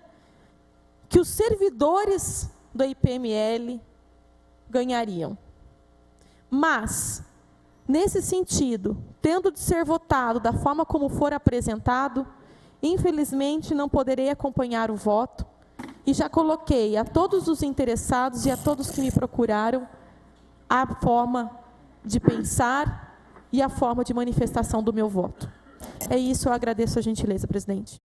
que os servidores do IPML ganhariam. Mas, nesse sentido, tendo de ser votado da forma como for apresentado, infelizmente não poderei acompanhar o voto, e já coloquei a todos os interessados e a todos que me procuraram a forma de pensar e a forma de manifestação do meu voto. É isso, eu agradeço a gentileza, presidente.